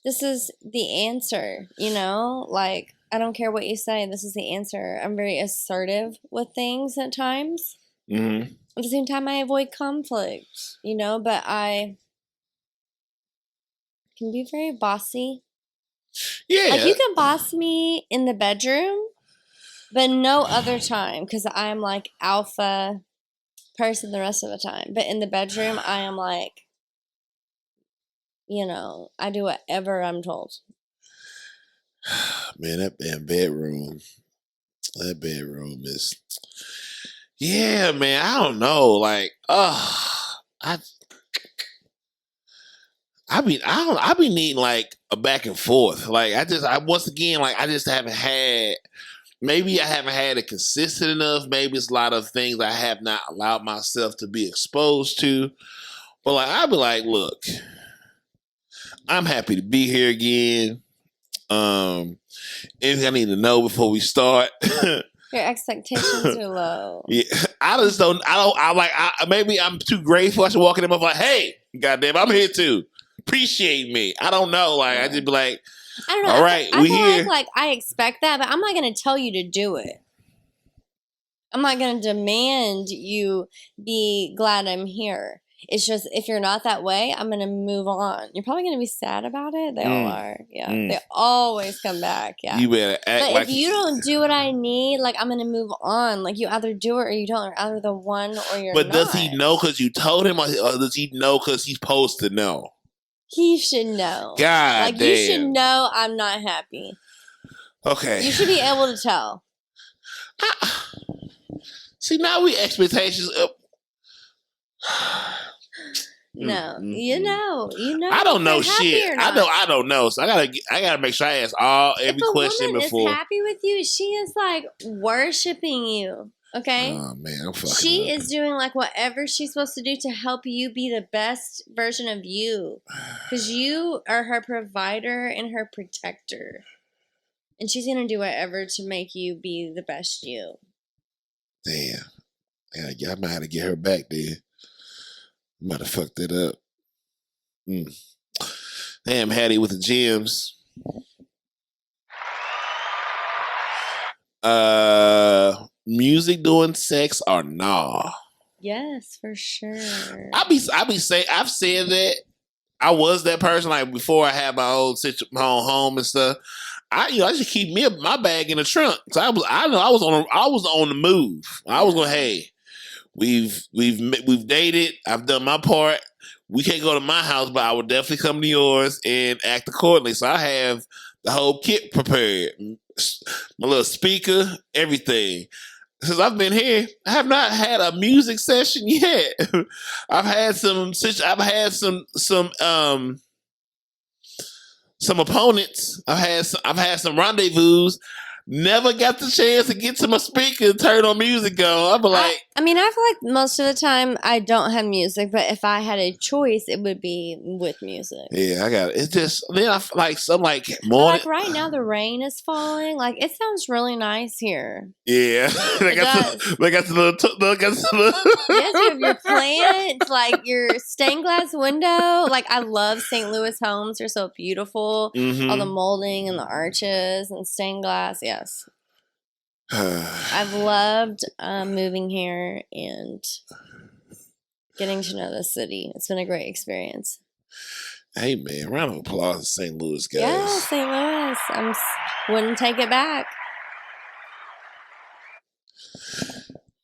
this is the answer, Like I don't care what you say, this is the answer. I'm very assertive with things at times. At the same time, I avoid conflict, but I can be very bossy. Yeah. Like you can boss me in the bedroom, but no other time because I'm like alpha person the rest of the time. But in the bedroom, I am like, I do whatever I'm told. Man, that bedroom is, yeah, man. I don't know, like, I be needing like a back and forth. Like once again, like I just haven't had. Maybe I haven't had it consistent enough. Maybe it's a lot of things I have not allowed myself to be exposed to. But like I'll be like, look, I'm happy to be here again. Anything I need to know before we start. Your expectations are low. Yeah, maybe I'm too grateful. I should walk in and I'm like, hey, goddamn, I'm here too. Appreciate me. I don't know. Like, I just be like, I don't know. All right, I we feel here. like I expect that, but I'm not going to tell you to do it. I'm not going to demand you be glad I'm here. It's just if you're not that way, I'm going to move on. You're probably going to be sad about it. They all are. Yeah. They always come back. Yeah. You better act but like if you don't do what I need, like I'm going to move on. Like you either do it or you don't. Or either the one or you're not. But does he know because you told him, or does he know because he's supposed to know? He should know. God like damn. You should know I'm not happy. Okay. You should be able to tell. See, now we expectations up. No, you know. I don't know shit. I don't know. So I gotta make sure I ask every question before. If a woman is happy with you, she is like worshiping you. Okay. Oh man, I'm fucking. She is doing like whatever she's supposed to do to help you be the best version of you, because you are her provider and her protector, and she's gonna do whatever to make you be the best you. Damn. I might have to get her back there. Might have fucked it up. Damn, Hattie with the gems. Music during sex or nah? Yes, for sure. I've said that. I was that person like before I had my own home and stuff. I just keep my bag in the trunk. So I was on the move. I was going, hey, we've dated. I've done my part. We can't go to my house, but I will definitely come to yours and act accordingly. So I have the whole kit prepared, my little speaker, everything. Since I've been here, I have not had a music session yet. I've had some opponents. I've had some rendezvous. Never got the chance to get to my speaker and turn on music on. I'd be like, I feel like most of the time I don't have music, but if I had a choice, it would be with music. Yeah, I got it. It's just then I like some like morning. Like right now, the rain is falling. Like it sounds really nice here. Yeah, they got some little. Yes, you have your plant, like your stained glass window. Like I love St. Louis homes; they're so beautiful. All the molding and the arches and stained glass. Yes. I've loved moving here and getting to know the city. It's been a great experience. Hey man, round of applause to St. Louis guys. Yeah, St. Louis. Wouldn't take it back.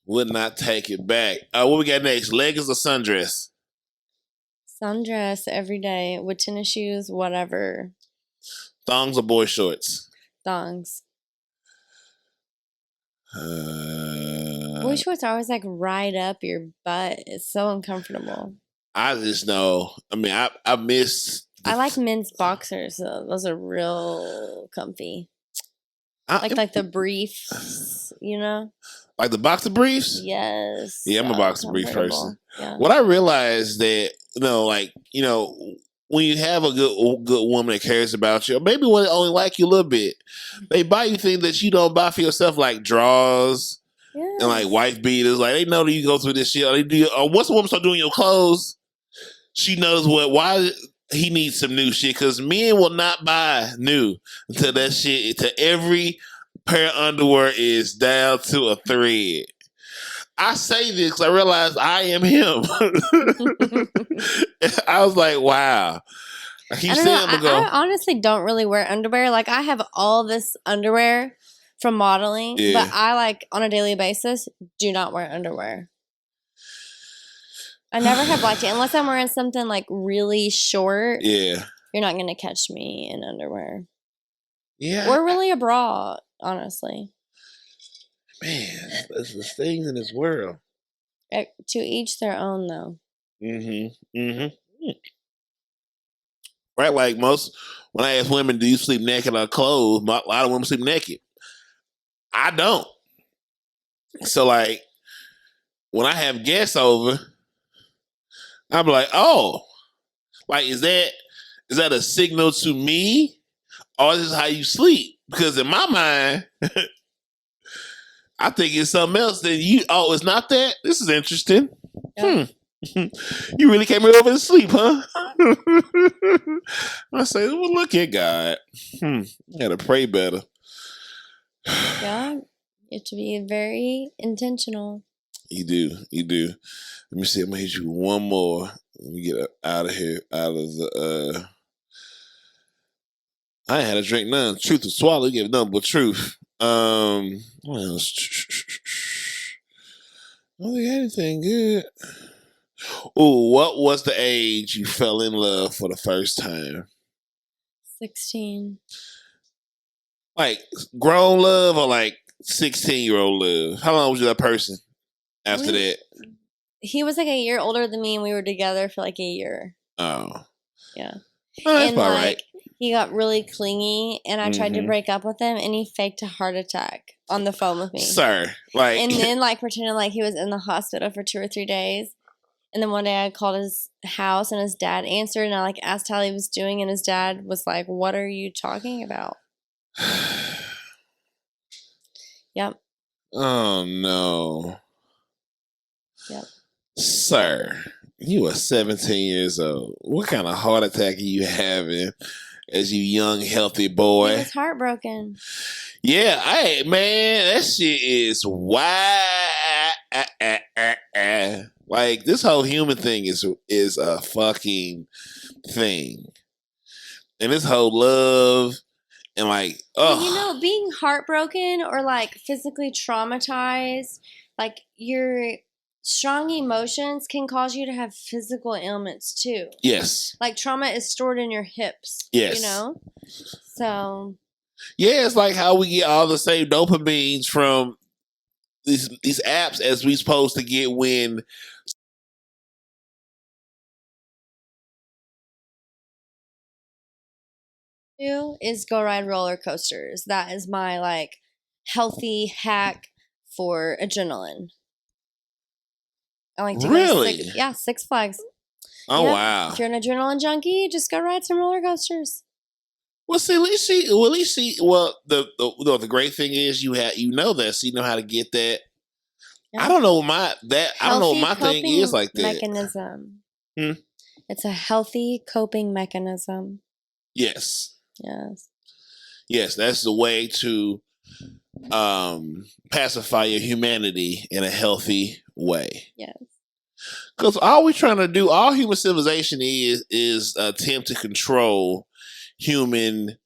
Would not take it back. What we got next? Leggings or sundress? Sundress every day with tennis shoes, whatever. Thongs or boy shorts? Thongs. Boy shorts are always like right up your butt. It's so uncomfortable. I just know. I mean, I miss. I like men's boxers. Those are real comfy. Like the briefs, you know? Like the boxer briefs? Yes. Yeah, I'm a boxer brief person. Yeah. What I realized that, when you have a good woman that cares about you, or maybe when they only like you a little bit, they buy you things that you don't buy for yourself, like drawers and like wife beaters. Like they know that you go through this shit. Or once a woman start doing your clothes, she knows why he needs some new shit. Because men will not buy new until that shit, until every pair of underwear is down to a thread. I say this because I realize I am him. I was like, wow. I honestly don't really wear underwear. Like I have all this underwear from modeling, but I like on a daily basis do not wear underwear. I never have liked it unless I'm wearing something like really short. Yeah. You're not going to catch me in underwear. Yeah. Or really a bra, honestly. Man, there's the things in this world. To each their own, though. Right, like when I ask women, do you sleep naked or clothed? A lot of women sleep naked. I don't. So, like, when I have guests over, I'm like, oh, like, is that a signal to me, or is this how you sleep? Because in my mind, I think it's something else. Then it's not that. This is interesting. Yeah. You really came here over to sleep, huh? I say, well, look at God. You gotta pray better. Yeah, you have to be very intentional. You do. Let me see. I'm gonna hit you one more. Let me get out of here. Out of the. I ain't had a drink none. Truth to swallow. You gave nothing but truth. What else? I don't think anything good. Oh, what was the age you fell in love for the first time? 16. Like grown love or like 16-year-old love? How long was you that person after that? He was like a year older than me and we were together for like a year. Oh. Yeah. Oh, that's about right. He got really clingy and I tried to break up with him and he faked a heart attack on the phone with me. Sir. Like, and then like pretending like he was in the hospital for 2 or 3 days. And then one day I called his house and his dad answered and I like asked how he was doing and his dad was like, "What are you talking about?" Yep. Oh no. Yep. Sir, you are 17 years old. What kind of heart attack are you having as you young, healthy boy? He was heartbroken. Yeah, man, that shit is wild. Like, this whole human thing is a fucking thing. And this whole love and like, well, being heartbroken or like physically traumatized, like your strong emotions can cause you to have physical ailments too. Yes. Like trauma is stored in your hips. Yes. You know? So. Yeah, it's like how we get all the same dopamines from these apps as we supposed to get when is go ride roller coasters. That is my like healthy hack for adrenaline. I like to go Six Flags. Oh wow! If you're an adrenaline junkie, just go ride some roller coasters. Well, see, at least the great thing is you know that, so you know how to get that. Yeah. I don't know I don't know what my thing is like that. Mechanism. It's a healthy coping mechanism. Yes. Yes. Yes, that's the way to pacify your humanity in a healthy way. Yes. Because all we're trying to do, all human civilization is attempt to control humanity's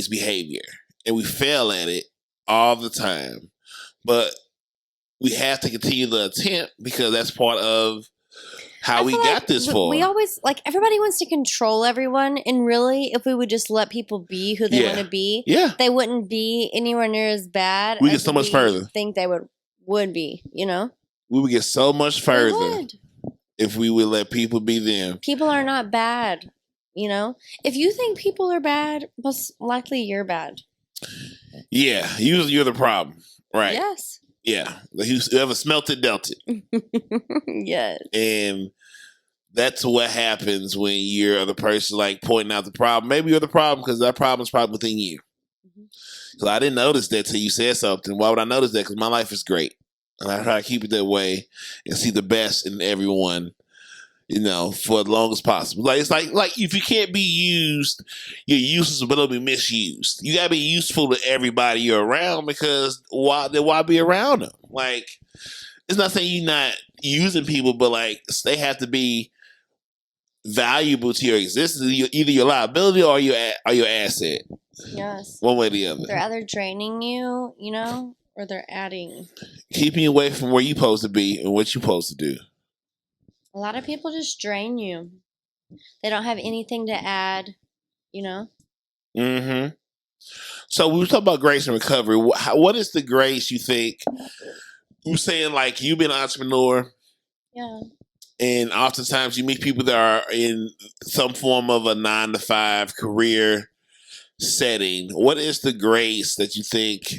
behavior. And we fail at it all the time. But we have to continue the attempt because that's part of how we got this far. We always, like, everybody wants to control everyone, and really, if we would just let people be who they want to be, they wouldn't be anywhere near as bad we get so much further. Think they would be, you know? We would get so much further if we would let people be them. People are not bad, you know? If you think people are bad, most likely you're bad. Yeah, usually you're the problem. Right. Yes. Yeah. Whoever smelt it, dealt it. Yes. And that's what happens when you're the person like pointing out the problem. Maybe you're the problem because that problem is probably within you. So I didn't notice that till you said something. Why would I notice that? Because my life is great. And I try to keep it that way and see the best in everyone, you know, for as long as possible. Like, it's like if you can't be used, you're useless, but it'll be misused. You gotta be useful to everybody you're around, because why be around them? Like, it's not saying you're not using people, but like, they have to be valuable to your existence. Either your liability or your asset. Yes. One way or the other. They're either draining you, you know, or they're adding. Keeping you away from where you're supposed to be and what you're supposed to do. A lot of people just drain you. They don't have anything to add, you know? Mm-hmm. So we were talking about grace and recovery. What is the grace you think? You're saying, like, you've been an entrepreneur. Yeah. And oftentimes you meet people that are in some form of a 9-to-5 career setting. What is the grace that you think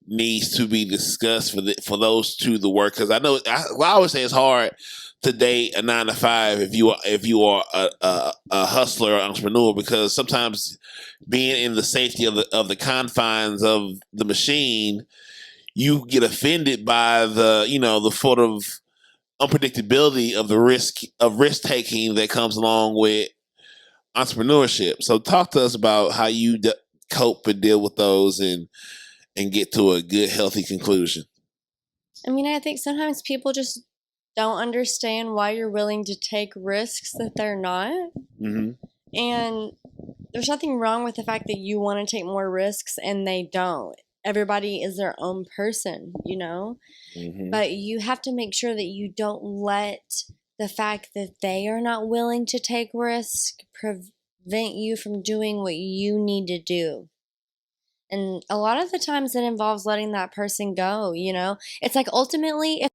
needs to be discussed for those two to work? Because I know I always say it's hard to date a 9-to-5 if you are a hustler or entrepreneur, because sometimes being in the safety of the confines of the machine, you get offended by the sort of unpredictability of the risk taking that comes along with entrepreneurship. So talk to us about how you cope and deal with those and get to a good, healthy conclusion. I mean, I think sometimes people just don't understand why you're willing to take risks that they're not. Mm-hmm. And there's nothing wrong with the fact that you want to take more risks and they don't. Everybody is their own person, you know? Mm-hmm. But you have to make sure that you don't let the fact that they are not willing to take risk prevent you from doing what you need to do. And a lot of the times it involves letting that person go, you know? It's like, ultimately, if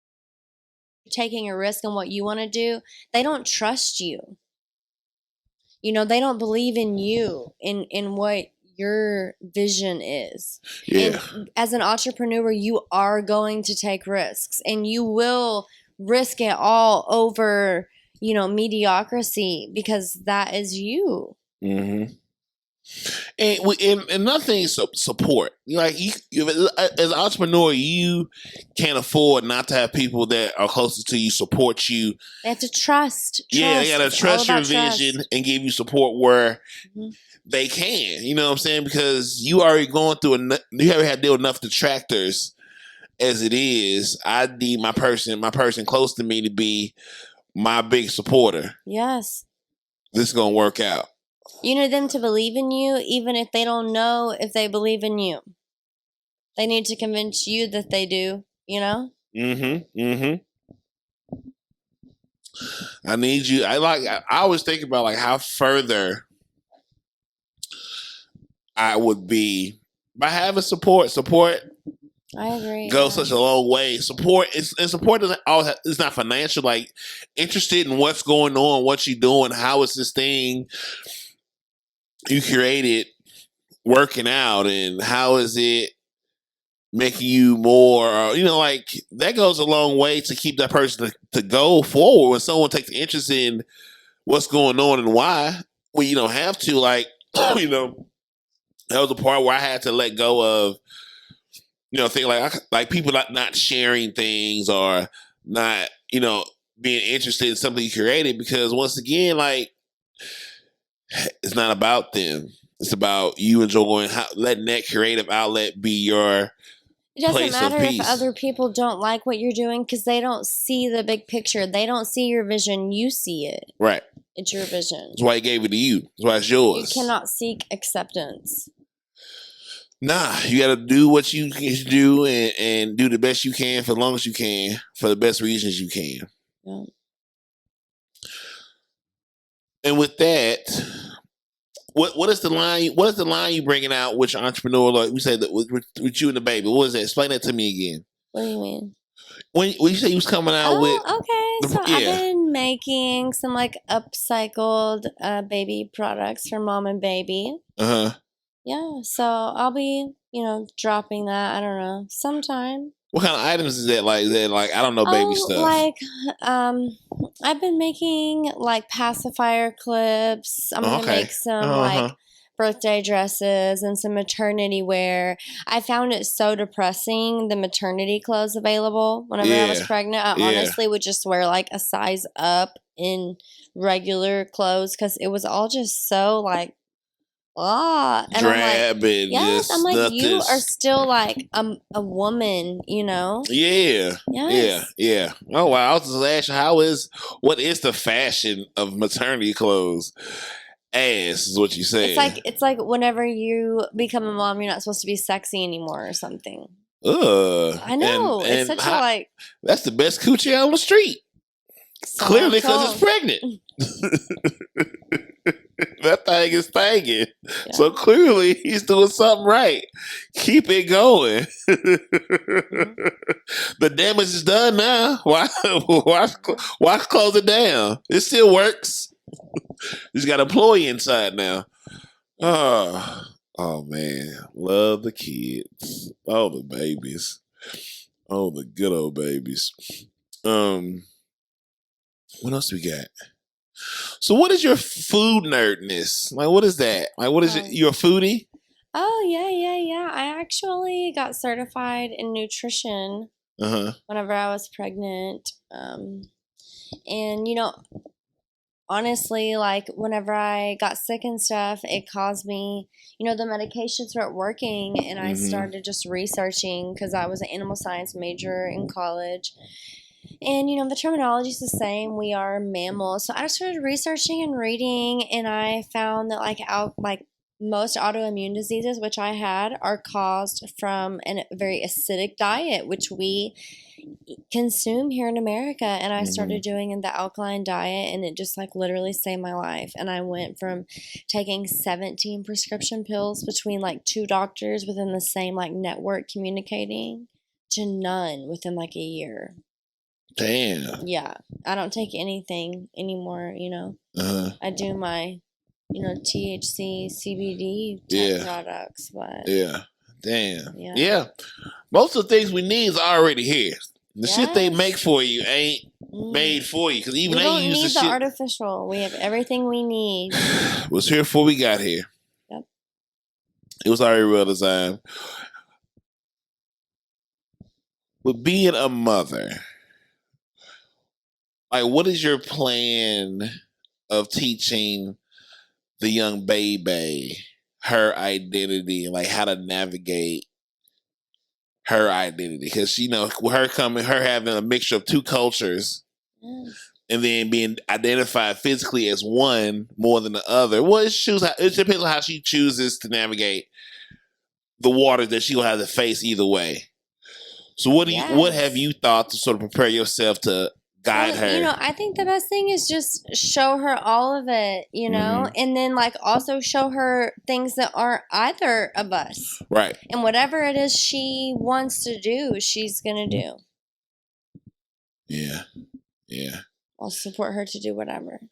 you're taking a risk on what you want to do, they don't trust you. You know, they don't believe in you, in what your vision is. Yeah. And as an entrepreneur, you are going to take risks, and you will risk it all over, you know, mediocrity, because that is you. Mm-hmm. And another thing is support. Like, as an entrepreneur, you can't afford not to have people that are closest to you support you. They have to trust. Yeah, they gotta trust your vision and give you support where they can. You know what I'm saying? Because you already going through you already had to deal with enough detractors as it is. I need my person close to me to be my big supporter. Yes. This is gonna work out. You need them to believe in you, even if they don't know if they believe in you. They need to convince you that they do, you know? Mm-hmm. Mm-hmm. I need you. I always think about, like, how further I would be by having support. Support, I agree. goes such a long way. Support doesn't always it's not financial. Like, interested in what's going on, what you're doing, how is this thing you created working out, and how is it making you more, you know, like, that goes a long way to keep that person to go forward. When someone takes interest in what's going on and why, well, you don't have to, like, you know, that was a part where I had to let go of, you know, things like people not sharing things or not, you know, being interested in something you created, because once again, like, it's not about them. It's about you enjoying letting that creative outlet be your It doesn't place matter of if peace. other people don't like what you're doing, because they don't see the big picture. They don't see your vision. You see it. Right. It's your vision. That's why he gave it to you. That's why it's yours. You cannot seek acceptance. Nah, you got to do what you can do and do the best you can for as long as you can for the best reasons you can. Yeah. And with that, what is the line? What is the line you bringing out with your entrepreneur? Like we said that with you and the baby. What is that? Explain that to me again. What do you mean? When you say you was coming out with, Okay. So I've been making some like upcycled baby products for mom and baby. Yeah. So I'll be, dropping that. I don't know, sometime. What kind of items is that? Like I don't know, baby stuff. Like I've been making like pacifier clips. I'm gonna make some like birthday dresses and some maternity wear. I found it so depressing, the maternity clothes available whenever I was pregnant. I honestly would just wear like a size up in regular clothes because it was all just so like and drab I'm like, yes, I'm like, you are still like a woman, Yeah. Oh wow! I was just asking, what is the fashion of maternity clothes? Ass is what you say. It's like whenever you become a mom, you're not supposed to be sexy anymore or something. I know. It's such a like. That's the best coochie on the street. So clearly, because it's pregnant. That thing is thinking. Yeah. So clearly, he's doing something right. Keep it going. The damage is done now. Why close it down? It still works. He's got an employee inside now. Oh man, love the kids. Oh, the babies. Oh, the good old babies. What else we got? So what is your food nerdness? Like, what is that? Like, what is it? You're a foodie? Oh, yeah. I actually got certified in nutrition whenever I was pregnant. And, honestly, like, whenever I got sick and stuff, it caused me, the medications weren't working. And I started just researching because I was an animal science major in college. And, the terminology is the same. We are mammals. So I started researching and reading, and I found that, like most autoimmune diseases, which I had, are caused from a very acidic diet, which we consume here in America. And I started doing the alkaline diet, and it just, like, literally saved my life. And I went from taking 17 prescription pills between, like, 2 doctors within the same, like, network communicating to none within, like, a year. Damn. Yeah. I don't take anything anymore, I do my, THC, CBD type products, but. Yeah. Damn. Yeah. Most of the things we need is already here. The shit they make for you ain't made for you. Because even we they don't use need the shit. Artificial. We have everything we need. It was here before we got here. Yep. It was already well designed. With being a mother, like, what is your plan of teaching the young baby her identity and like how to navigate her identity? Because with her having a mixture of 2 cultures and then being identified physically as one more than the other. Well, it depends on how she chooses to navigate the water that she will have to face either way. So what have you thought to sort of prepare yourself to guide her? I think the best thing is just show her all of it, and then like also show her things that aren't either of us. Right. And whatever it is she wants to do, she's going to do. Yeah. Yeah. I'll support her to do whatever.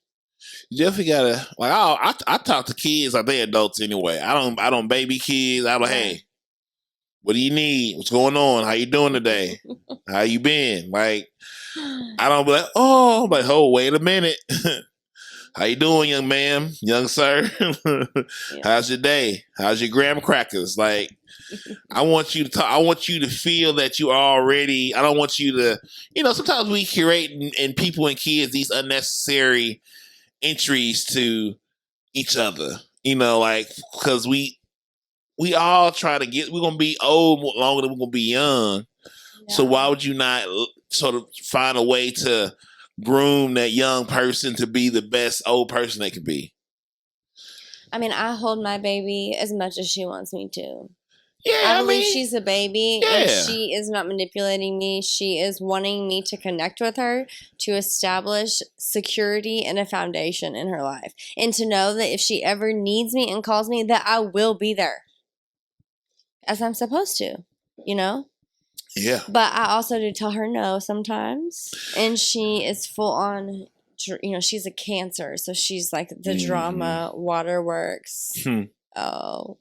You definitely gotta I talk to kids like they adults anyway. I don't baby kids. I'm like, hey, what do you need? What's going on? How you doing today? How you been? Like, I don't be like, oh, wait a minute. How you doing, young ma'am, young sir? How's your day? How's your graham crackers? Like, I want you to talk. I want you to feel that you are already. I don't want you to. Sometimes we curate in people and kids these unnecessary entries to each other. Because we all try to get. We're gonna be old longer than we're gonna be young. Yeah. So why would you not sort of find a way to groom that young person to be the best old person they can be? I mean, I hold my baby as much as she wants me to. Yeah, I believe she's a baby, yeah. and she is not manipulating me. She is wanting me to connect with her to establish security and a foundation in her life, and to know that if she ever needs me and calls me, that I will be there, as I'm supposed to, you know? Yeah. But I also do tell her no sometimes, and she is full on, you know, she's a Cancer, so she's like the drama, waterworks. Oh.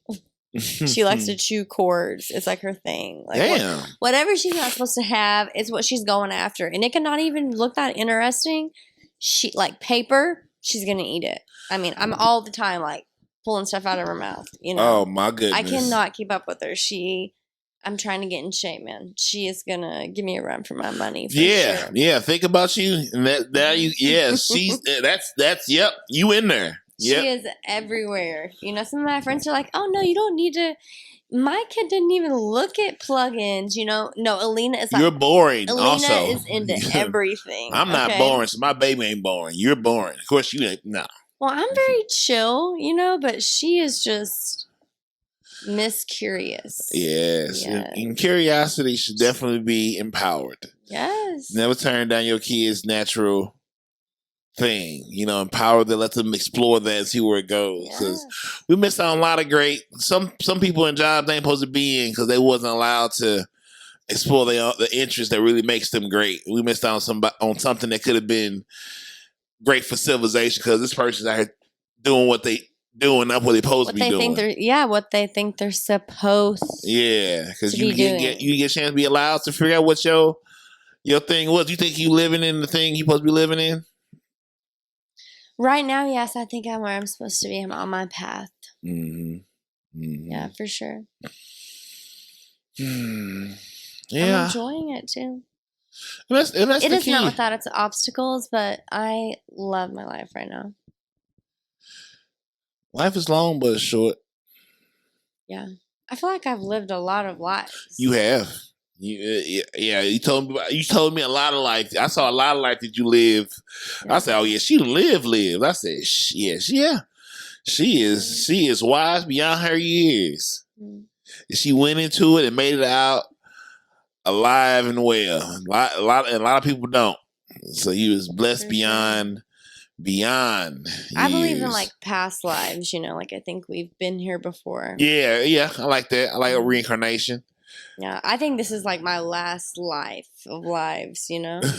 She likes to chew cords. It's like her thing. Like Damn. whatever she's not supposed to have is what she's going after. And it cannot even look that interesting. She like paper, she's gonna eat it. I mean, I'm all the time like pulling stuff out of her mouth, you know. Oh my goodness. I cannot keep up with her. I'm trying to get in shape, man. She is gonna give me a run for my money. For sure. Yeah. Think about you, and that you. Yeah, she's that's. Yep, you in there. Yep. She is everywhere. You know, some of my friends are like, "Oh no, you don't need to." My kid didn't even look at plugins. You know, no. Alina is like, you're boring. Alina also, is into everything. I'm not okay? boring, so my baby ain't boring. You're boring. Of course, you ain't. No. Well, I'm very chill, you know, but she is just Miss Curious. Yes. And curiosity should definitely be empowered. Yes. Never turn down your kid's natural thing. You know, empower them, let them explore that and see where it goes. Because we missed out on a lot of great. Some people in jobs they ain't supposed to be in because they wasn't allowed to explore the interest that really makes them great. We missed out on something that could have been great for civilization because this person's out here doing what they doing, not what they're supposed to be doing. What they think they're supposed. Yeah, because you get a chance to be allowed to figure out what your thing was. You think you living in the thing you supposed to be living in? Right now, yes, I think I'm where I'm supposed to be. I'm on my path. Mm-hmm. Mm-hmm. Yeah, for sure. Yeah, I'm enjoying it too. It is not without its obstacles, but I love my life right now. Life is long, but it's short. Yeah, I feel like I've lived a lot of lives. You have. You told me a lot of life. I saw a lot of life that you live. Yeah. I said, "Oh yeah, she lived." I said, "Yeah, she is wise beyond her years." Mm. She went into it and made it out alive and well. A lot of people don't. So you was blessed beyond. I believe in like past lives. You know, like I think we've been here before. Yeah. I like that. I like a reincarnation. Yeah, I think this is like my last life of lives, you know? You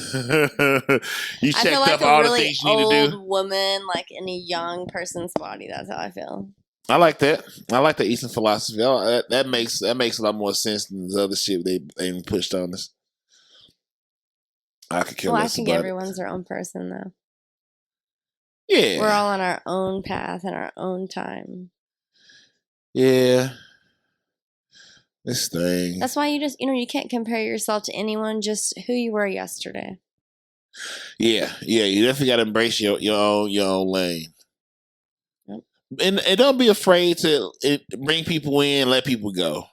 checked I feel like up all really the things you need to do. I feel like a old woman, like in a young person's body. That's how I feel. I like that. I like the Eastern philosophy. That makes a lot more sense than the other shit they pushed on us. I could care less I think about everyone's their own person, though. Yeah. We're all on our own path and our own time. Yeah. This thing. That's why you can't compare yourself to anyone, just who you were yesterday. Yeah. You definitely got to embrace your own lane. Yep. And don't be afraid to bring people in, let people go.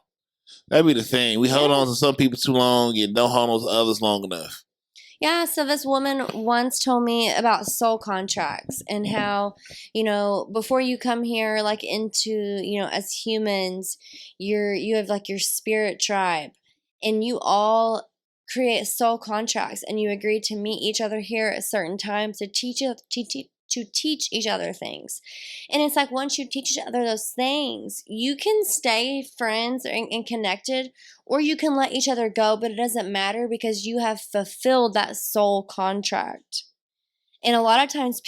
That'd be the thing. We hold on to some people too long and don't hold on to others long enough. Yeah, so this woman once told me about soul contracts and how, before you come here, like into, as humans, you have like your spirit tribe and you all create soul contracts and you agree to meet each other here at certain times to teach each other things. And it's like once you teach each other those things, you can stay friends and connected, or you can let each other go, but it doesn't matter because you have fulfilled that soul contract. And a lot of times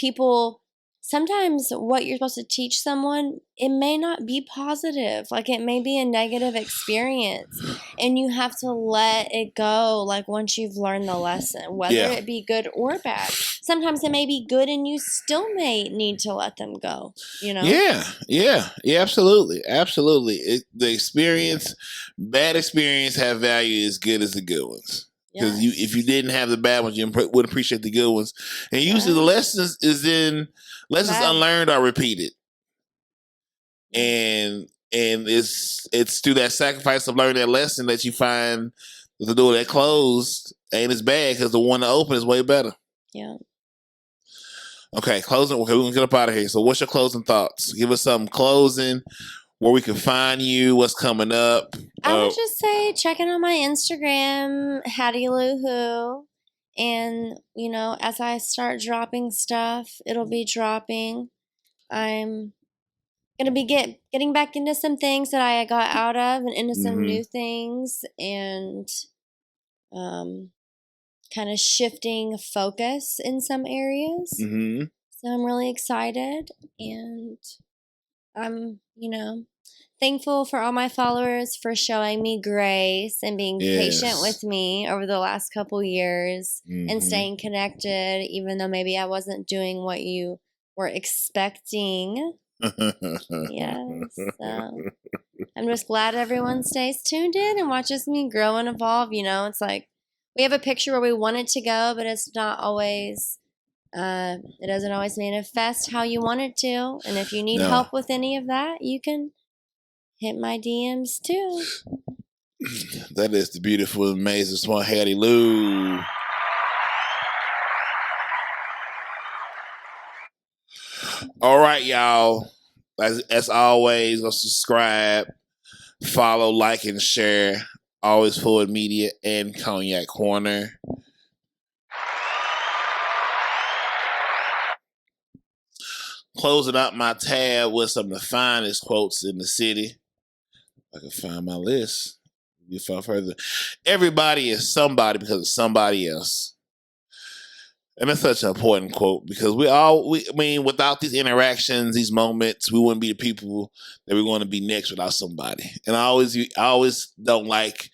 sometimes what you're supposed to teach someone, it may not be positive. Like it may be a negative experience and you have to let it go. Like once you've learned the lesson, whether it be good or bad, sometimes it may be good and you still may need to let them go, Yeah, absolutely. The bad experience have value as good as the good ones. Because if you didn't have the bad ones, you would appreciate the good ones. And usually the lessons unlearned are repeated. And it's through that sacrifice of learning that lesson that you find the door that closed ain't as bad because the one that opened is way better. Yeah. Okay, closing. Okay, we're gonna get up out of here. So what's your closing thoughts? Give us some closing where we can find you, what's coming up. I would just say check in on my Instagram, Hattie Lou Who. And, you know, as I start dropping stuff, it'll be dropping. I'm gonna be getting back into some things that I got out of and into some new things, and kind of shifting focus in some areas. So I'm really excited, and I'm, you know, thankful for all my followers for showing me grace and being patient with me over the last couple years and staying connected, even though maybe I wasn't doing what you were expecting. Yes. So I'm just glad everyone stays tuned in and watches me grow and evolve. You know, it's like we have a picture where we want it to go, but it's not always, it doesn't always manifest how you want it to. And if you need help with any of that, you can hit my DMs too. That is the beautiful, amazing, smart Hattie Lou. All right, y'all. As always, go subscribe, follow, like, and share. Always Forward Media and Cognac Corner. Closing out my tab with some of the finest quotes in the city. I can find my list. If I further, everybody is somebody because of somebody else. And that's such an important quote because I mean, without these interactions, these moments, we wouldn't be the people that we're going to be next without somebody. And I always don't like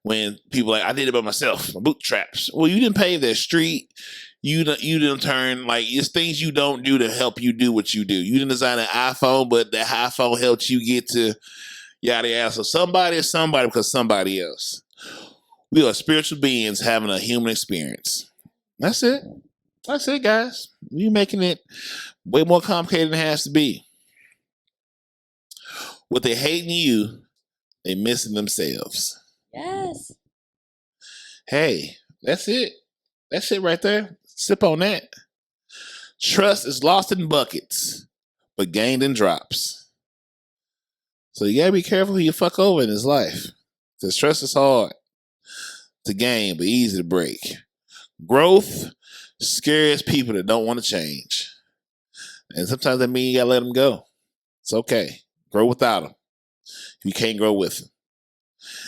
when people are like, I did it by myself, my bootstraps. Well, you didn't pave that street. You didn't turn, like, it's things you don't do to help you do what you do. You didn't design an iPhone, but that iPhone helped you get to yada yada. So somebody is somebody because somebody else. We are spiritual beings having a human experience. That's it. That's it, guys. We're making it way more complicated than it has to be. What they hating you, they missing themselves. Yes. Hey, that's it. That's it right there. Sip on that. Trust is lost in buckets, but gained in drops. So you gotta be careful who you fuck over in this life. Because trust is hard to gain, but easy to break. Growth scares people that don't want to change. And sometimes that means you gotta let them go. It's okay. Grow without them. You can't grow with them.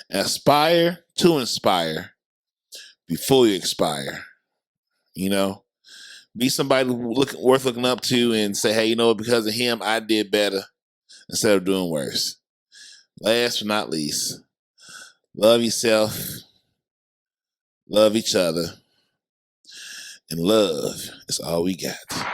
Aspire to inspire before you expire. You know? Be somebody worth looking up to and say, hey, you know what? Because of him, I did better instead of doing worse. Last but not least, love yourself, love each other, and love is all we got.